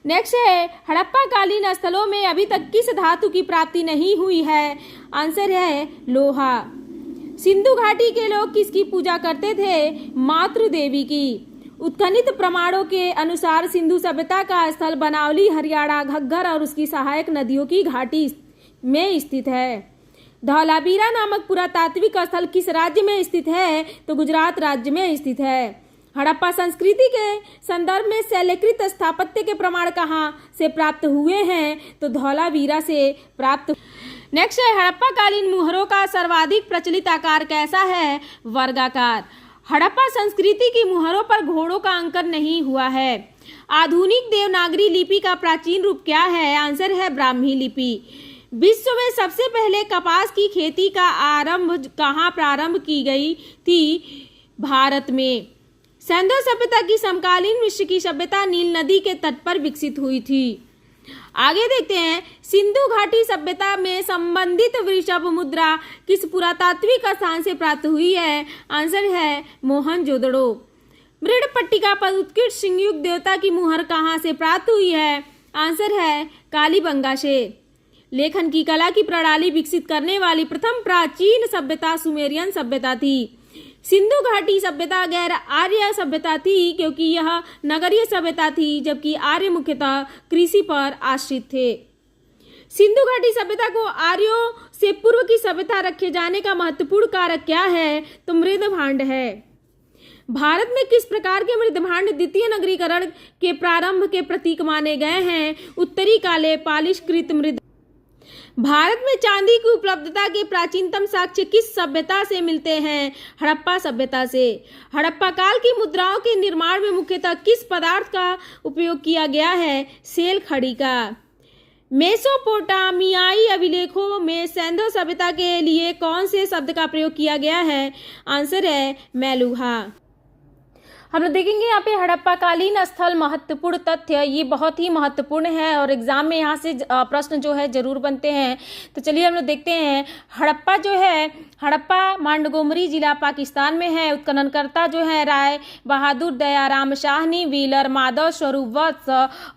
नेक्स्ट है हड़प्पा कालीन स्थलों में अभी तक किस धातु की प्राप्ति नहीं हुई है, आंसर है लोहा। सिंधु घाटी के लोग किसकी पूजा करते थे, मातृ देवी की। उत्खनित प्रमाणों के अनुसार सिंधु सभ्यता का स्थल बनावली, हरियाणा, घग्गर और उसकी सहायक नदियों की घाटी में स्थित है। धौलावीरा नामक पुरातात्विक स्थल किस राज्य में स्थित है, तो गुजरात राज्य में स्थित है। हड़प्पा संस्कृति के संदर्भ में शैलकृत स्थापत्य के प्रमाण कहाँ से प्राप्त हुए हैं, तो धौलावीरा से प्राप्त। नेक्स्ट है हड़प्पा कालीन मुहरों का सर्वाधिक प्रचलित आकार कैसा है, वर्गाकार। हड़प्पा संस्कृति की मुहरों पर घोड़ों का अंकन नहीं हुआ है। आधुनिक देवनागरी लिपि का प्राचीन रूप क्या है, आंसर है ब्राह्मी लिपि। विश्व में सबसे पहले कपास की खेती का आरंभ कहाँ प्रारंभ की गई थी, भारत में। सिंधु सभ्यता की समकालीन विश्व की सभ्यता नील नदी के तट पर विकसित हुई थी। आगे देखते हैं सिंधु घाटी सभ्यता में संबंधित वृषभ मुद्रा किस पुरातात्विक स्थान से प्राप्त हुई है, आंसर है मोहनजोदड़ो। मृड़पट्टिका पर उत्कृष्ट सिंहयुक्त देवता की मुहर कहाँ से प्राप्त हुई है, आंसर है कालीबंगा से। लेखन की कला की प्रणाली विकसित करने वाली प्रथम प्राचीन सभ्यता सुमेरियन सभ्यता थी। सिंधु घाटी सभ्यता गैर आर्य सभ्यता थी क्योंकि यह नगरीय सभ्यता थी, जबकि आर्य मुख्यतः कृषि पर आश्रित थे। सिंधु घाटी सभ्यता को आर्यों से पूर्व की सभ्यता रखे जाने का महत्वपूर्ण कारक क्या है, तो मृदभांड है। भारत में किस प्रकार के मृदभांड द्वितीय नगरीकरण के प्रारंभ के प्रतीक माने गए हैं, उत्तरी काले पालिशकृत मृद। भारत में चांदी की उपलब्धता के प्राचीनतम साक्ष्य किस सभ्यता से मिलते हैं, हड़प्पा सभ्यता से। हड़प्पा काल की मुद्राओं के निर्माण में मुख्यतः किस पदार्थ का उपयोग किया गया है, सेल खड़ी का। मेसोपोटामियाई अभिलेखों में सिंधु सभ्यता के लिए कौन से शब्द का प्रयोग किया गया है, आंसर है मेलुहा। हम लोग देखेंगे यहाँ पे हड़प्पा कालीन स्थल महत्वपूर्ण तथ्य, ये बहुत ही महत्वपूर्ण है और एग्जाम में यहाँ से प्रश्न जो है जरूर बनते हैं। तो चलिए हम लोग देखते हैं हड़प्पा जो है, हड़प्पा मांडगोमरी जिला पाकिस्तान में है। उत्खननकर्ता जो है राय बहादुर दयाराम शाहनी व्हीलर माधव स्वरूप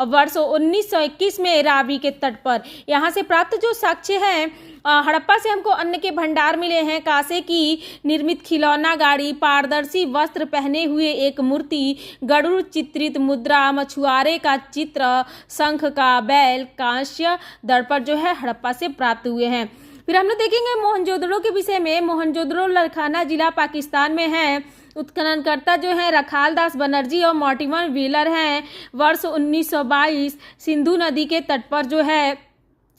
वर्ष 1921 में रावी के तट पर। यहाँ से प्राप्त जो साक्ष्य है, हड़प्पा से हमको अन्न के भंडार मिले हैं, कांसे की निर्मित खिलौना गाड़ी, पारदर्शी वस्त्र पहने हुए एक मूर्ति, गरुड़ चित्रित मुद्रा, मछुआरे का चित्र, शंख का बैल, कांस्य दर्पण जो है हड़प्पा से प्राप्त हुए हैं। फिर हम लोग देखेंगे मोहनजोदड़ो के विषय में। मोहनजोदड़ो लरखाना जिला पाकिस्तान में है। उत्खननकर्ता जो है रखाल दास बनर्जी और मॉर्टिमर व्हीलर हैं। वर्ष 1922 सिंधु नदी के तट पर जो है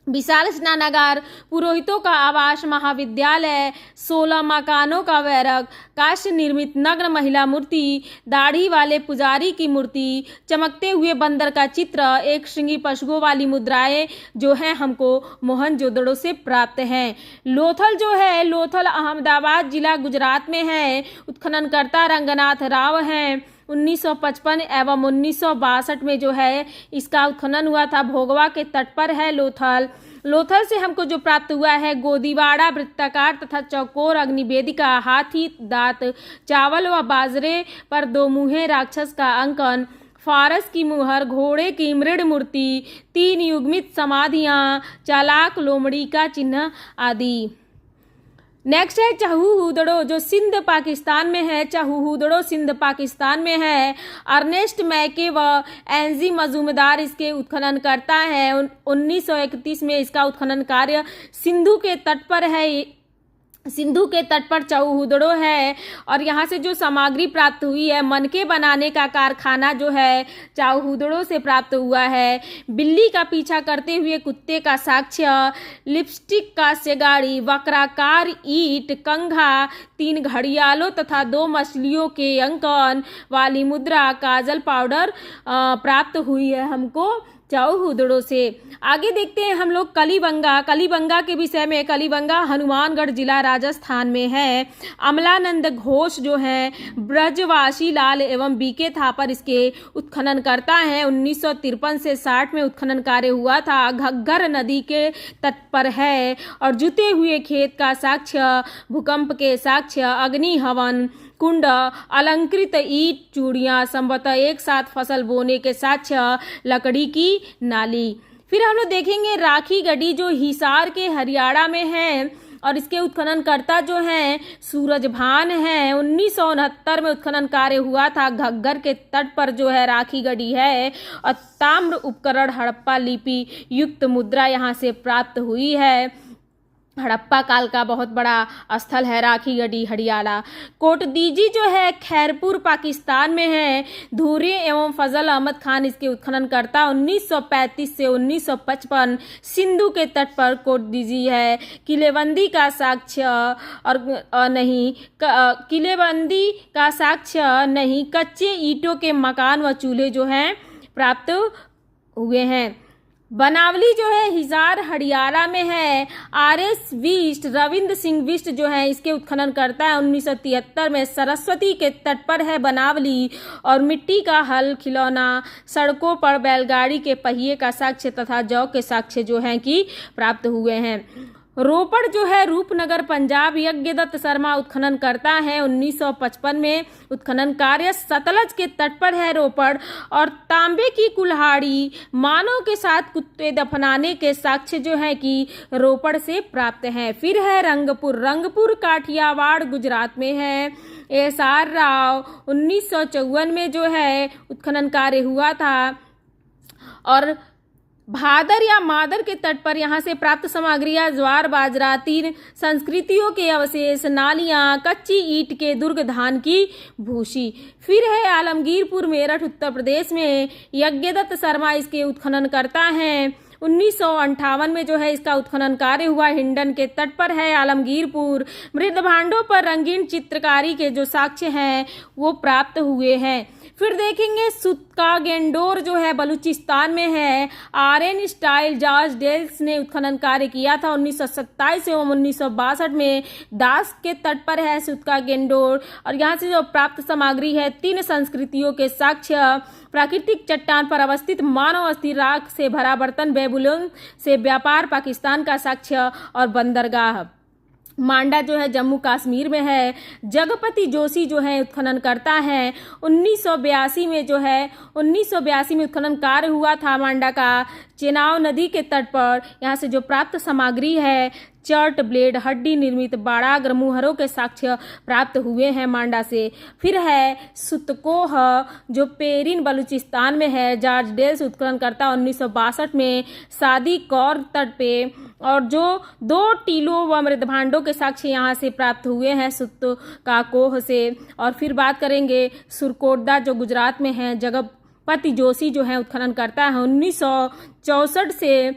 विशाल स्नानागार, पुरोहितों का आवास, महाविद्यालय, 16 मकानों का बैरक, काष्ठ निर्मित नग्न महिला मूर्ति, दाढ़ी वाले पुजारी की मूर्ति, चमकते हुए बंदर का चित्र, एक श्रृंगी पशुओं वाली मुद्राएं जो हैं हमको मोहनजोदड़ो से प्राप्त हैं। लोथल जो है, लोथल अहमदाबाद जिला गुजरात में है। उत्खननकर्ता रंगनाथ राव हैं। 1955 एवं 1962 में जो है इसका उत्खनन हुआ था। भोगवा के तट पर है लोथल। लोथल से हमको जो प्राप्त हुआ है गोदीवाड़ा वृत्ताकार तथा चौकोर अग्निवेदिका, हाथी दांत, चावल व बाजरे पर 2 मुँहे राक्षस का अंकन, फारस की मुहर, घोड़े की मृड मूर्ति, 3 युग्मित समाधियां, चालाक लोमड़ी का चिन्ह आदि। नेक्स्ट है चाहूहुदड़ो जो सिंध पाकिस्तान में है। चाहूहुदड़ो सिंध पाकिस्तान में है। अर्नेस्ट मैके व एनजी मजूमदार इसके उत्खनन करता है। 1931 में इसका उत्खनन कार्य सिंधु के तट पर है। सिंधु के तट पर चाहूहुदड़ो है और यहाँ से जो सामग्री प्राप्त हुई है, मनके बनाने का कारखाना जो है चाहूहुदड़ो से प्राप्त हुआ है। बिल्ली का पीछा करते हुए कुत्ते का साक्ष्य, लिपस्टिक का सेगाड़ी, वक्राकार ईंट, कंघा, 3 घड़ियालों तथा 2 मछलियों के अंकन वाली मुद्रा, काजल पाउडर प्राप्त हुई है हमको चाहूहुदड़ो से। आगे देखते हैं हम लोग कलीबंगा। कलीबंगा के विषय में, कलीबंगा हनुमानगढ़ जिला राजस्थान में है। अमलानंद घोष जो हैं ब्रजवासी लाल एवं बीके थापर इसके उत्खनन करता है। 1953 से 60 में उत्खनन कार्य हुआ था। घग्गर नदी के तट पर है और जुते हुए खेत का साक्ष्य, भूकंप के साक्ष्य, अग्नि हवन कुंड, अलंकृत ईंट चूड़ियां, संभवतः एक साथ फसल बोने के साक्ष्य, लकड़ी की नाली। फिर हम लोग देखेंगे राखी गढ़ी जो हिसार के हरियाणा में है और इसके उत्खननकर्ता जो हैं सूरजभान हैं। 1969 में उत्खनन कार्य हुआ था। घग्गर के तट पर जो है राखी गढ़ी है और ताम्र उपकरण हड़प्पा लिपि युक्त मुद्रा यहाँ से प्राप्त हुई है। हड़प्पा काल का बहुत बड़ा स्थल है राखी गढ़ी हरियाणा। कोटदीजी जो है खैरपुर पाकिस्तान में है। धूरी एवं फजल अहमद खान इसके उत्खनन करता। 1935 से 1955 सिंधु के तट पर कोटदीजी है। किलेबंदी का साक्ष्य और नहीं किलेबंदी का साक्ष्य नहीं, कच्चे ईंटों के मकान व चूल्हे जो हैं प्राप्त हुए हैं। बनावली जो है हिसार हरियाणा में है। RS विष्ट रविंद्र सिंह विष्ट जो है इसके उत्खनन करता है। 1973 में सरस्वती के तट पर है बनावली और मिट्टी का हल, खिलौना, सड़कों पर बैलगाड़ी के पहिए का साक्ष्य तथा जौ के साक्ष्य जो हैं कि प्राप्त हुए हैं। रोपड़ जो है रूपनगर पंजाब यज्ञदत्त शर्मा उत्खनन करता है। 1955 में उत्खनन कार्य सतलज के तट पर है रोपड़ और तांबे की कुल्हाड़ी, मानव के साथ कुत्ते दफनाने के साक्ष्य जो है कि रोपड़ से प्राप्त हैं। फिर है रंगपुर। रंगपुर काठियावाड़ गुजरात में है। SR राव 1954 में जो है उत्खनन कार्य हुआ था और भादर या मादर के तट पर यहाँ से प्राप्त सामग्रियां ज्वार बाजरा, 3 संस्कृतियों के अवशेष, नालियां, कच्ची ईंट के दुर्ग, धान की भूसी। फिर है आलमगीरपुर मेरठ उत्तर प्रदेश में। यज्ञदत्त शर्मा इसके उत्खनन करता है। 1958 में जो है इसका उत्खनन कार्य हुआ। हिंडन के तट पर है आलमगीरपुर। मृद भांडों पर रंगीन चित्रकारी के जो साक्ष्य हैं वो प्राप्त हुए हैं। फिर देखेंगे सुतका गेंडोर जो है बलूचिस्तान में है। RN स्टाइल जॉर्ज डेल्स ने उत्खनन कार्य किया था। 1927 एवं 1962 में दास के तट पर है सुतका गेंडोर और यहाँ से जो प्राप्त सामग्री है 3 संस्कृतियों के साक्ष्य, प्राकृतिक चट्टान पर अवस्थित मानव अस्थि, राख से भरा बर्तन, बेबुलोन से व्यापार, पाकिस्तान का साक्ष्य और बंदरगाह। मांडा जो है जम्मू कश्मीर में है। जगपति जोशी जो है उत्खनन करता है। 1982 में जो है 1982 में उत्खनन कार्य हुआ था मांडा का चेनाव नदी के तट पर। यहाँ से जो प्राप्त सामग्री है चर्ट, ब्लेड, हड्डी निर्मित बाड़ागर, मुहरों के साक्ष्य प्राप्त हुए हैं मांडा से। फिर है सुतकोह जो पेरिन बलूचिस्तान में है। जॉर्ज डेल्स उत्खनन करता 1962 में सादी कौर तट पे और जो 2 टीलों व मृदभांडों के साक्ष्य यहाँ से प्राप्त हुए हैं सुतका कोह से। और फिर बात करेंगे सुरकोटदा जो गुजरात में है। जगपति जोशी जो है उत्खनन करता है। 1964 से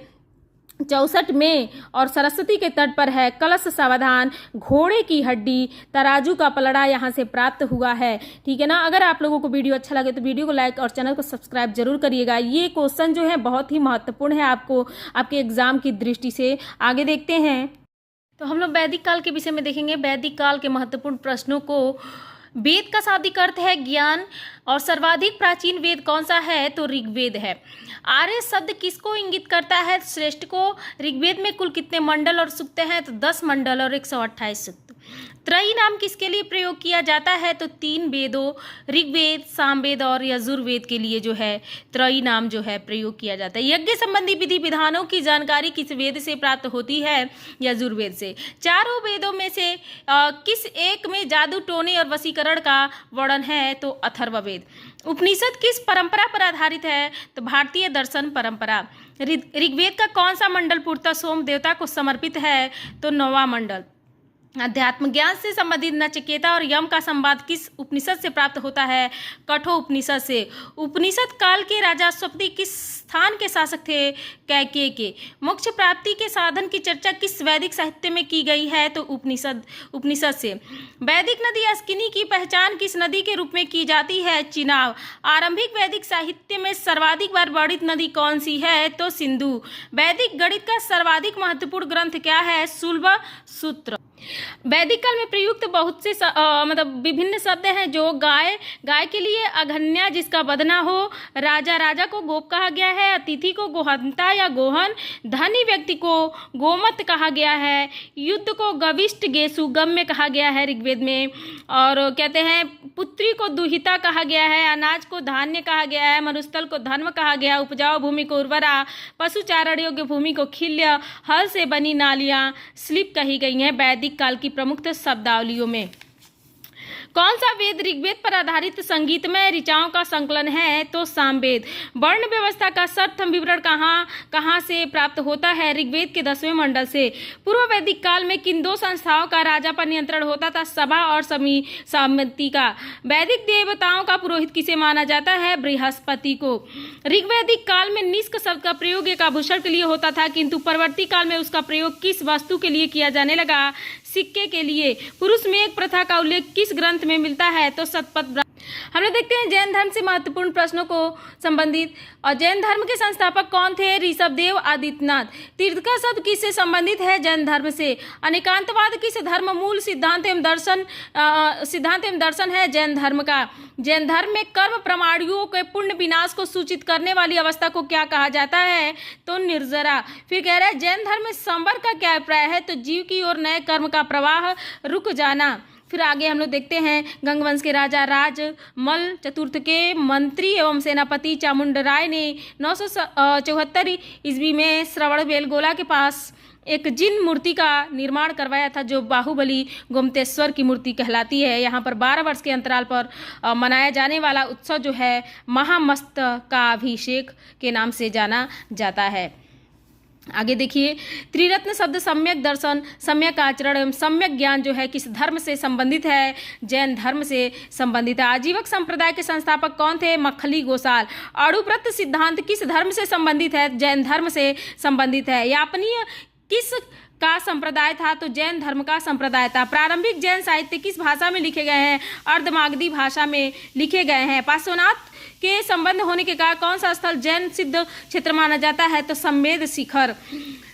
64 में और सरस्वती के तट पर है। कलश सावधान, घोड़े की हड्डी, तराजू का पलड़ा यहाँ से प्राप्त हुआ है। ठीक है ना। अगर आप लोगों को वीडियो अच्छा लगे तो वीडियो को लाइक और चैनल को सब्सक्राइब जरूर करिएगा। ये क्वेश्चन जो है बहुत ही महत्वपूर्ण है आपको आपके एग्जाम की दृष्टि से। आगे देखते हैं तो हम लोग वैदिक काल के विषय में देखेंगे। वैदिक काल के महत्वपूर्ण प्रश्नों को। वेद का शाब्दिक अर्थ है ज्ञान और सर्वाधिक प्राचीन वेद कौन सा है तो ऋग्वेद है। आर्य शब्द किसको इंगित करता है श्रेष्ठ को। ऋग्वेद में कुल कितने मंडल और सूक्त हैं तो 10 मंडल और 128 सूक्त। त्रयी नाम किसके लिए प्रयोग किया जाता है तो 3 वेदों ऋग्वेद, सामवेद और यजुर्वेद के लिए जो है त्रयी नाम जो है प्रयोग किया जाता है। यज्ञ संबंधी विधि विधानों की जानकारी किस वेद से प्राप्त होती है यजुर्वेद से। चारों वेदों में से किस एक में जादू, टोने और वशीकरण का वर्णन है तो अथर्ववेद। उपनिषद किस परंपरा पर आधारित है तो भारतीय दर्शन परंपरा। ऋग्वेद का कौन सा मंडल पूर्णतः सोम देवता को समर्पित है तो 9वां मंडल। अध्यात्म ज्ञान से संबंधित नचिकेता और यम का संवाद किस उपनिषद से प्राप्त होता है कठोर उपनिषद से। उपनिषद काल के राजा स्वपति किस स्थान के शासक थे कैकेयी के। मोक्ष प्राप्ति के साधन की चर्चा किस वैदिक साहित्य में की गई है तो उपनिषद से। वैदिक नदी अस्किनी की पहचान किस नदी के रूप में की जाती है चिनाब। आरंभिक वैदिक साहित्य में सर्वाधिक बार वर्णित नदी कौन सी है तो सिंधु। वैदिक गणित का सर्वाधिक महत्वपूर्ण ग्रंथ क्या है शुल्ब सूत्र। वैदिक काल में प्रयुक्त बहुत से विभिन्न शब्द हैं जो गाय के लिए अघन्या जिसका बदना हो। राजा को गोप कहा गया है। अतिथि को गोहंता या गोहन। धनी व्यक्ति को गोमत कहा गया है। युद्ध को गविष्ट गेसु गम्य कहा गया है ऋग्वेद में। और कहते हैं पुत्री को दुहिता कहा गया है। अनाज को धान्य कहा गया है। मरुस्थल को धर्म कहा गया। उपजाऊ भूमि को उर्वरा, पशुचारण योग्य भूमि को खिल्य, हल से बनी नालियां स्लिप कही गई हैं वैदिक काल की प्रमुख शब्दावलियों में। कौन सा वेद ऋग्वेद पर आधारित संगीतमय ऋचाओं का संकलन है तो सामवेद। वर्ण व्यवस्था का सर्वप्रथम विवरण कहाँ से प्राप्त होता है ऋग्वेद के 10वें मंडल से। पूर्व वैदिक काल में किन 2 संस्थाओं का राजा पर नियंत्रण होता था सभा और समिति का। वैदिक देवताओं का पुरोहित किसे माना जाता है बृहस्पति को। ऋग्वैदिक काल में निष्क शब्द का प्रयोग एक आभूषण के लिए होता था किंतु परवर्ती काल में उसका प्रयोग किस वस्तु के लिए किया जाने लगा सिक्के के लिए। पुरुष में एक प्रथा का उल्लेख किस ग्रंथ में मिलता है तो शतपथ। हम लोग देखते हैं जैन धर्म से महत्वपूर्ण प्रश्नों को संबंधित। और जैन धर्म के संस्थापक कौन थे ऋषभदेव आदित्यनाथ। तीर्थंकर शब्द किससे संबंधित है जैन धर्म से। अनेकांतवाद किस धर्म मूल सिद्धांत एवं दर्शन है जैन धर्म का। जैन धर्म में कर्म प्रमाणियों के पुण्य विनाश को सूचित करने वाली अवस्था को क्या कहा जाता है तो निर्जरा। फिर कह रहा है जैन धर्म में संवर का क्या अभिप्राय है तो जीव की ओर नए कर्म का प्रवाह रुक जाना। फिर आगे हम लोग देखते हैं गंगवंश के राजा राजमल चतुर्थ के मंत्री एवं सेनापति चामुंडराय ने 974 ईस्वी में श्रवणबेलगोला के पास एक जिन मूर्ति का निर्माण करवाया था जो बाहुबली गोमतेश्वर की मूर्ति कहलाती है। यहाँ पर 12 वर्ष के अंतराल पर मनाया जाने वाला उत्सव जो है महामस्तकाभिषेक के नाम से जाना जाता है। आगे देखिए त्रिरत्न शब्द सम्यक दर्शन, सम्यक आचरण एवं सम्यक ज्ञान जो है किस धर्म से संबंधित है जैन धर्म से संबंधित है। आजीवक संप्रदाय के संस्थापक कौन थे मक्खली गोसाल। अणुव्रत सिद्धांत किस धर्म से संबंधित है जैन धर्म से संबंधित है। यापनीय किस का संप्रदाय था तो जैन धर्म का संप्रदाय था। प्रारंभिक जैन साहित्य किस भाषा में लिखे गए हैं अर्धमागधी भाषा में लिखे गए हैं। पार्श्वनाथ के संबंध होने के कारण कौन सा स्थल जैन सिद्ध क्षेत्र माना जाता है तो संवेद शिखर।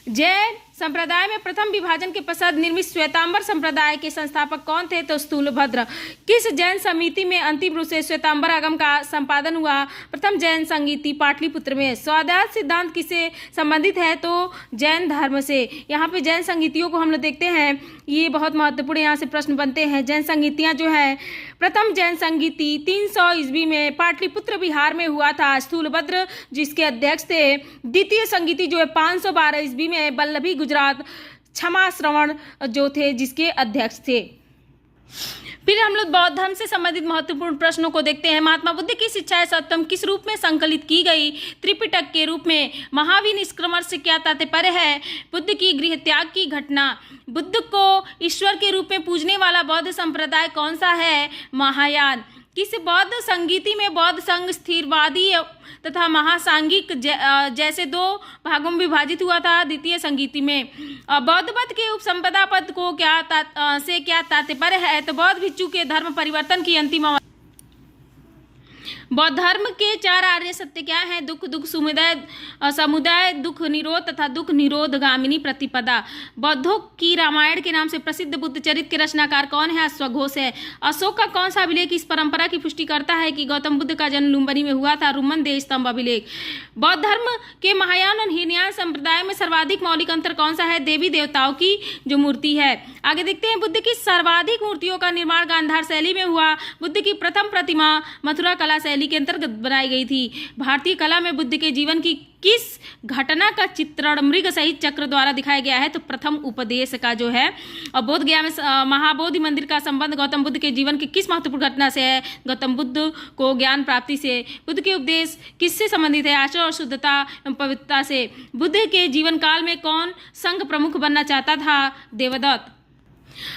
जैन संप्रदाय में प्रथम विभाजन के पश्चात निर्मित श्वेतांबर संप्रदाय के संस्थापक कौन थे तो स्थूलभद्र। किस जैन समिति में अंतिम रूप से श्वेतांबर आगम का संपादन हुआ प्रथम जैन संगीति पाटलिपुत्र में। स्वाध्याय सिद्धांत किससे संबंधित है तो जैन धर्म से। यहाँ पे जैन संगीतियों को हम लोग देखते हैं ये बहुत महत्वपूर्ण यहाँ से प्रश्न बनते हैं। जैन संगीतियाँ जो है प्रथम जैन संगीति 300 ईस्वी में पाटलिपुत्र बिहार में हुआ था। स्थूलभद्र जिसके अध्यक्ष थे। द्वितीय संगीति जो है 512 ईस्वी में वल्लभी गुजरात क्षमा श्रवण जो थे जिसके अध्यक्ष थे। फिर हम लोग बौद्ध धर्म से संबंधित महत्वपूर्ण प्रश्नों को देखते हैं। महात्मा बुद्ध की शिक्षाएं सत्तम किस रूप में संकलित की गई त्रिपिटक के रूप में। महावीर निष्क्रमण से क्या तात्पर्य है बुद्ध की गृह त्याग की घटना। बुद्ध को ईश्वर के रूप में पूजने वाला बौद्ध संप्रदाय कौन सा है महायान। किस बौद्ध संगीति में बौद्ध संघ स्थिरवादी तथा महासांगिक जैसे दो भागों में विभाजित हुआ था। द्वितीय संगीति में बौद्ध मत के उपसंपदा पद को क्या तात्पर्य है, तो बौद्ध भिक्षु के धर्म परिवर्तन की अंतिम बौद्ध धर्म के 4 आर्य सत्य क्या हैं? दुख, दुख समुदाय, दुख निरोध तथा दुख निरोध गामिनी प्रतिपदा। बौद्धों की रामायण के नाम से प्रसिद्ध बुद्ध चरित्र के रचनाकार कौन है? अश्वघोष है। अशोक का कौन सा अभिलेख इस परंपरा की पुष्टि करता है कि गौतम बुद्ध का जन्म लुम्बिनी में हुआ था? रुमन देह स्तंभ अभिलेख। बौद्ध धर्म के महायान और हीनयान संप्रदाय में सर्वाधिक मौलिक अंतर कौन सा है? देवी देवताओं की जो मूर्ति है। आगे देखते हैं, बुद्ध की सर्वाधिक मूर्तियों का निर्माण गांधार शैली में हुआ। बुद्ध की प्रथम प्रतिमा मथुरा कला शैली के अंतर्गत बनाई गई थी। भारतीय कला में बुद्ध के जीवन की किस घटना का चित्रण मृग सहित चक्र द्वारा दिखाया गया है? तो प्रथम उपदेश का जो है। और बोध गया में महाबोधि मंदिर का संबंध गौतम बुद्ध के जीवन की किस महत्वपूर्ण घटना से है? गौतम बुद्ध को ज्ञान प्राप्ति से। बुद्ध के उपदेश किससे संबंधित है? आचरण और शुद्धता एवं पवित्रता से। बुद्ध के जीवन काल में कौन संघ प्रमुख बनना चाहता था? देवदत्त।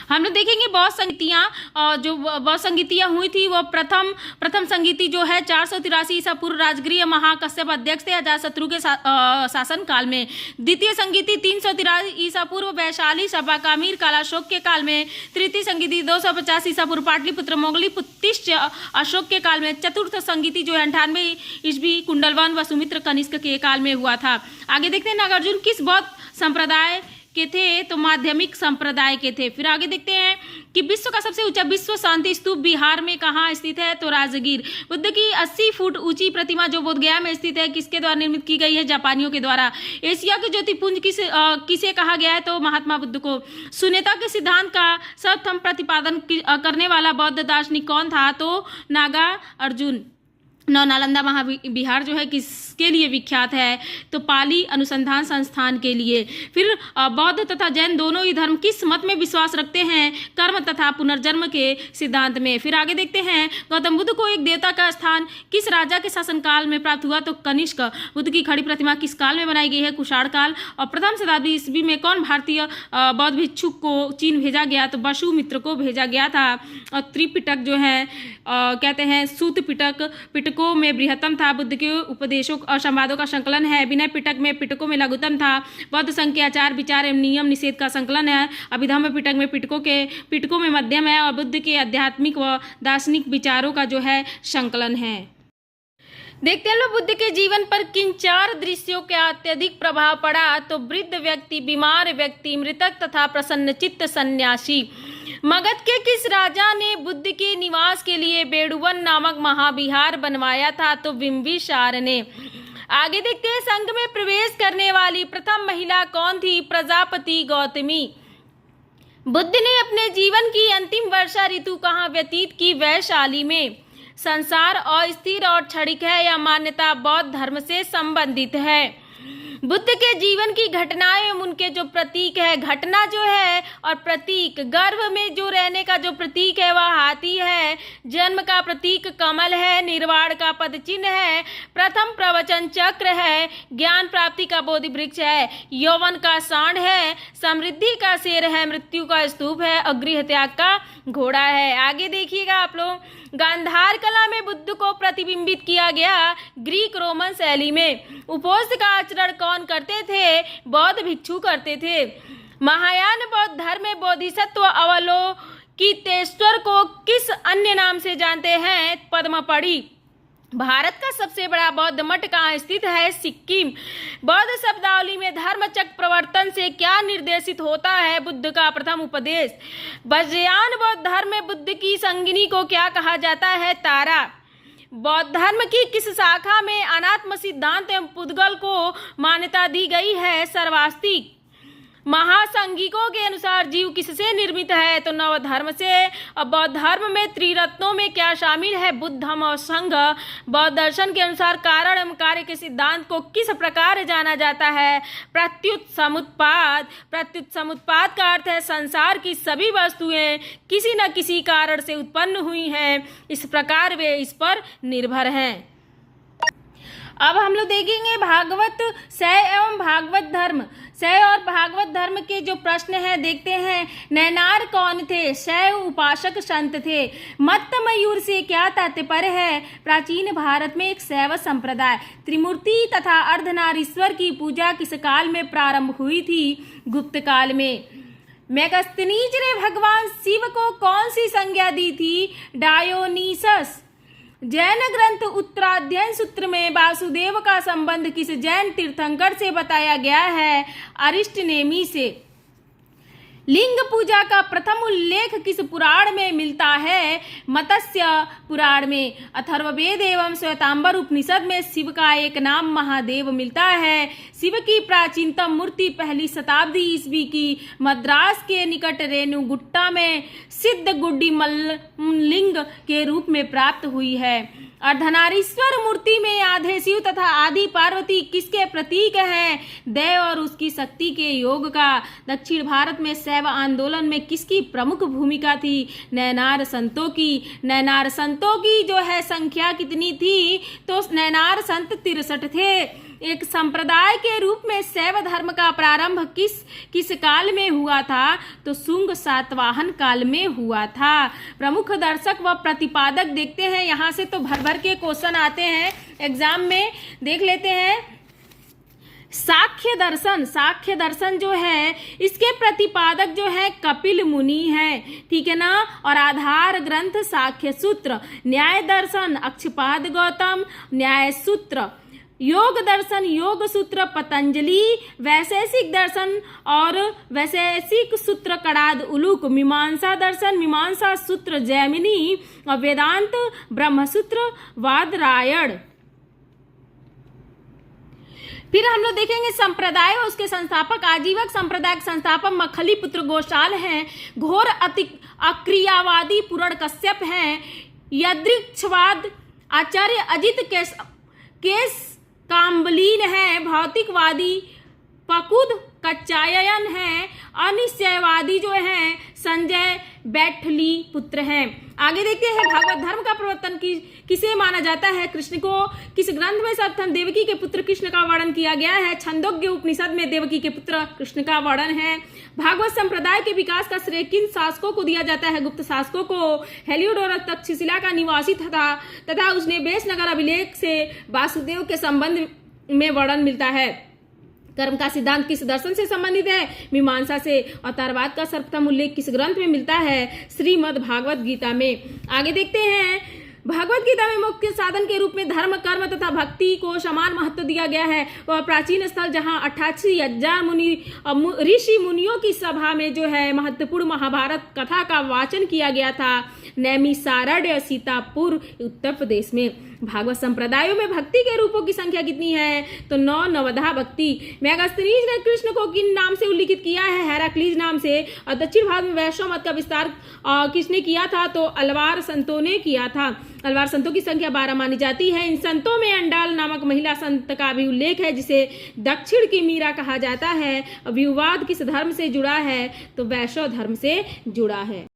हम लोग देखेंगे बौद्ध संगीतियाँ, जो बौद्ध संगीतियाँ हुई थी वो प्रथम संगीति जो है 483 ईसा पूर्व राजगृह महाकश्यप अध्यक्ष थे अजातशत्रु के शासन काल में। द्वितीय संगीति 383 ईसा पूर्व वैशाली सभा कामीर कालाशोक के काल में। तृतीय संगीति 250 ईसा पूर्व पाटलिपुत्र मोगली पुत्तिश्च अशोक के काल में। चतुर्थ संगीति जो है 98 ईस्वी कुंडलवन व सुमित्र कनिष्क के काल में हुआ था। आगे देखते हैं, नागार्जुन किस बौद्ध संप्रदाय के थे? तो माध्यमिक संप्रदाय के थे। फिर आगे देखते हैं कि विश्व का सबसे ऊंचा विश्व शांति स्तूप बिहार में कहाँ स्थित है? तो राजगीर। बुद्ध की 80 फुट ऊंची प्रतिमा जो बोधगया में स्थित है किसके द्वारा निर्मित की गई है? जापानियों के द्वारा। एशिया के ज्योतिपुंज किसे कहा गया है? तो महात्मा बुद्ध को। शून्यता के सिद्धांत का सर्वप्रथम प्रतिपादन करने वाला बौद्ध दार्शनिक कौन था? तो नागार्जुन। नालंदा महाविहार जो है किसके लिए विख्यात है? तो पाली अनुसंधान संस्थान के लिए। फिर बौद्ध तथा जैन दोनों ही धर्म किस मत में विश्वास रखते हैं? कर्म तथा पुनर्जन्म के सिद्धांत में। फिर आगे देखते हैं, गौतम बुद्ध को एक देवता का स्थान किस राजा के शासनकाल में प्राप्त हुआ? तो कनिष्क। बुद्ध की खड़ी प्रतिमा किस काल में बनाई गई है? कुषाण काल। और प्रथम शताब्दी ईस्वी में कौन भारतीय बौद्ध भिक्षुक को चीन भेजा गया? तो वसुमित्र को भेजा गया था। और त्रिपिटक जो है कहते हैं सूत पिटकों में बृहत्तम था। बुद्ध के उपदेशों और संवादों का संकलन है। विनय पिटक में पिटकों में लघुतम था। बौद्ध संघ के आचार विचार एवं नियम निषेध का संकलन है। अभिधम्म पिटक में पिटकों में मध्यम है। और बुद्ध के आध्यात्मिक व दार्शनिक विचारों का जो है संकलन है। देखते हैं लोग, बुद्ध के जीवन पर किन 4 दृश्यों का अत्यधिक प्रभाव पड़ा? तो वृद्ध व्यक्ति, बीमार व्यक्ति, मृतक तथा प्रसन्नचित्त सन्यासी। मगध के किस राजा ने बुद्ध के निवास के लिए बेड़ुवन नामक महाविहार बनवाया था? तो बिंबिसार ने। आगे देखते हैं, संघ में प्रवेश करने वाली प्रथम महिला कौन थी? प्रजापति गौतमी। बुद्ध ने अपने जीवन की अंतिम वर्षा ऋतु कहाँ व्यतीत की? वैशाली में। संसार अस्थिर और क्षणिक है, यह मान्यता बौद्ध धर्म से संबंधित है। बुद्ध के जीवन की घटनाएं एवं उनके जो प्रतीक है, घटना जो है और प्रतीक, गर्भ में जो रहने का जो प्रतीक है वह हाथी है, जन्म का प्रतीक कमल है, निर्वाण का पद चिन्ह है, प्रथम प्रवचन चक्र है, ज्ञान प्राप्ति का बोधि वृक्ष है, यौवन का सांड है, समृद्धि का शेर है, मृत्यु का स्तूप है और गृह त्याग का घोड़ा है। आगे देखिएगा आप लोग, गांधार कला में बुद्ध को प्रतिबिंबित किया गया ग्रीक रोमन शैली में। उपोष्ठ का आचरण कौन करते थे? बौद्ध भिक्षु करते थे। महायान बौद्ध धर्म में बोधिसत्व अवलोकितेश्वर को किस अन्य नाम से जानते हैं? पद्मपढ़ी। भारत का सबसे बड़ा बौद्ध मठ कहाँ स्थित है? सिक्किम। बौद्ध शब्दावली में धर्मचक्र प्रवर्तन से क्या निर्देशित होता है? बुद्ध का प्रथम उपदेश। वज्रयान बौद्ध धर्म में बुद्ध की संगिनी को क्या कहा जाता है? तारा। बौद्ध धर्म की किस शाखा में अनात्म सिद्धांत एवं पुद्गल को मान्यता दी गई है? सर्वास्तिक। महासंगिकों के अनुसार जीव किससे निर्मित है? तो नव धर्म से। और बौद्ध धर्म में त्रिरत्नों में क्या शामिल है? बुद्ध, धम्म और संघ। बौद्ध दर्शन के अनुसार कारण एवं कार्य के सिद्धांत को किस प्रकार जाना जाता है? प्रत्युत समुत्पाद। प्रत्युत समुत्पाद का अर्थ है संसार की सभी वस्तुएं किसी न किसी कारण से उत्पन्न हुई हैं, इस प्रकार वे इस पर निर्भर हैं। अब हम लोग देखेंगे भागवत शैव एवं भागवत धर्म। शैव और भागवत धर्म के जो प्रश्न हैं देखते हैं। नैनार कौन थे? शैव उपासक संत थे। मत्त मयूर से क्या तात्पर्य है? प्राचीन भारत में एक शैव संप्रदाय। त्रिमूर्ति तथा अर्धनारीश्वर की पूजा किस काल में प्रारंभ हुई थी? गुप्त काल में। मेगस्थनीज ने भगवान शिव को कौन सी संज्ञा दी थी? डायोनीसस। जैन ग्रंथ उत्तराध्ययन सूत्र में वासुदेव का संबंध किस जैन तीर्थंकर से बताया गया है? अरिष्टनेमी से। लिंग पूजा का प्रथम उल्लेख किस पुराण में मिलता है? मत्स्य पुराण में। अथर्ववेद एवं श्वेतांबर उपनिषद में शिव का एक नाम महादेव मिलता है। शिव की प्राचीनतम मूर्ति पहली शताब्दी ईस्वी की मद्रास के निकट रेणुगुट्टा में सिद्ध गुड्डी लिंग के रूप में प्राप्त हुई है। अर्धनारीश्वर मूर्ति में आधे शिव तथा आदि पार्वती किसके प्रतीक हैं? देव और उसकी शक्ति के योग का। दक्षिण भारत में शैव आंदोलन में किसकी प्रमुख भूमिका थी? नैनार संतों की। नैनार संतों की जो है संख्या कितनी थी? तो नैनार संत 63 थे। एक संप्रदाय के रूप में शैव धर्म का प्रारंभ किस काल में हुआ था? तो शुंग सातवाहन काल में हुआ था। प्रमुख दर्शक व प्रतिपादक देखते हैं। यहाँ से तो भर भर के क्वेश्चन आते हैं एग्जाम में, देख लेते हैं। साख्य दर्शन। साख्य दर्शन जो है इसके प्रतिपादक जो है कपिल मुनि है, ठीक है ना। और आधार ग्रंथ साख्य सूत्र। न्याय दर्शन अक्षपाद गौतम न्याय सूत्र। योग दर्शन योग सूत्र पतंजलि। वैशेषिक दर्शन और वैशेषिक सूत्र कड़ाद उलूक। मीमांसा दर्शन मीमांसा सूत्र जैमिनी। और वेदांत ब्रह्मसूत्र वादरायण। फिर हम लोग देखेंगे संप्रदाय और उसके संस्थापक। आजीवक संप्रदाय के संस्थापक मखली पुत्र गोशाल हैं। घोर अक्रियावादी पूर्ण कश्यप हैं। यदृक्षवाद आचार्य अजित केस काम्बलीन है। भौतिकवादी पकुद कच्चायन है। अनिश्चयवादी जो है संजय बैठली पुत्र हैं। आगे देखते हैं भागवत धर्म का प्रवर्तन किसे माना जाता है? कृष्ण को। किस ग्रंथ में सर्वप्रथम देवकी के पुत्र कृष्ण का वर्णन किया गया है? छंदोग्य उपनिषद में देवकी के पुत्र कृष्ण का वर्णन है। भागवत संप्रदाय के विकास का श्रेय किन शासकों को दिया जाता है? गुप्त शासकों को। हेलियोडोरस तक्षशिला का निवासी था तथा उसने बेसनगर अभिलेख से वासुदेव के संबंध में वर्णन मिलता है। कर्म का सिद्धांत किस दर्शन से संबंधित है? मीमांसा से। और तारवाद का सर्वप्रथम उल्लेख किस ग्रंथ में मिलता है? श्रीमद् भागवत गीता में। आगे देखते हैं भगवत गीता में मुख्य साधन के रूप में धर्म कर्म तथा भक्ति को समान महत्व दिया गया है। वह प्राचीन स्थल जहां 88,000 ऋषि मुनियों की सभा में जो है महत्वपूर्ण महाभारत कथा का वाचन किया गया था। नैमिषारण्य सीतापुर उत्तर प्रदेश में। भागवत संप्रदायों में भक्ति के रूपों की संख्या कितनी है? तो 9 नवधा भक्ति। मेगास्थनीज ने कृष्ण को किन नाम से उल्लिखित किया है? हेराक्लीज नाम से। और दक्षिण भारत में वैष्णव मत का विस्तार किसने किया था? तो अलवार संतों ने किया था। अलवार संतों की संख्या 12 मानी जाती है। इन संतों में अंडाल नामक महिला संत का भी उल्लेख है जिसे दक्षिण की मीरा कहा जाता है। विवाद किस धर्म से जुड़ा है? तो वैष्णव धर्म से जुड़ा है।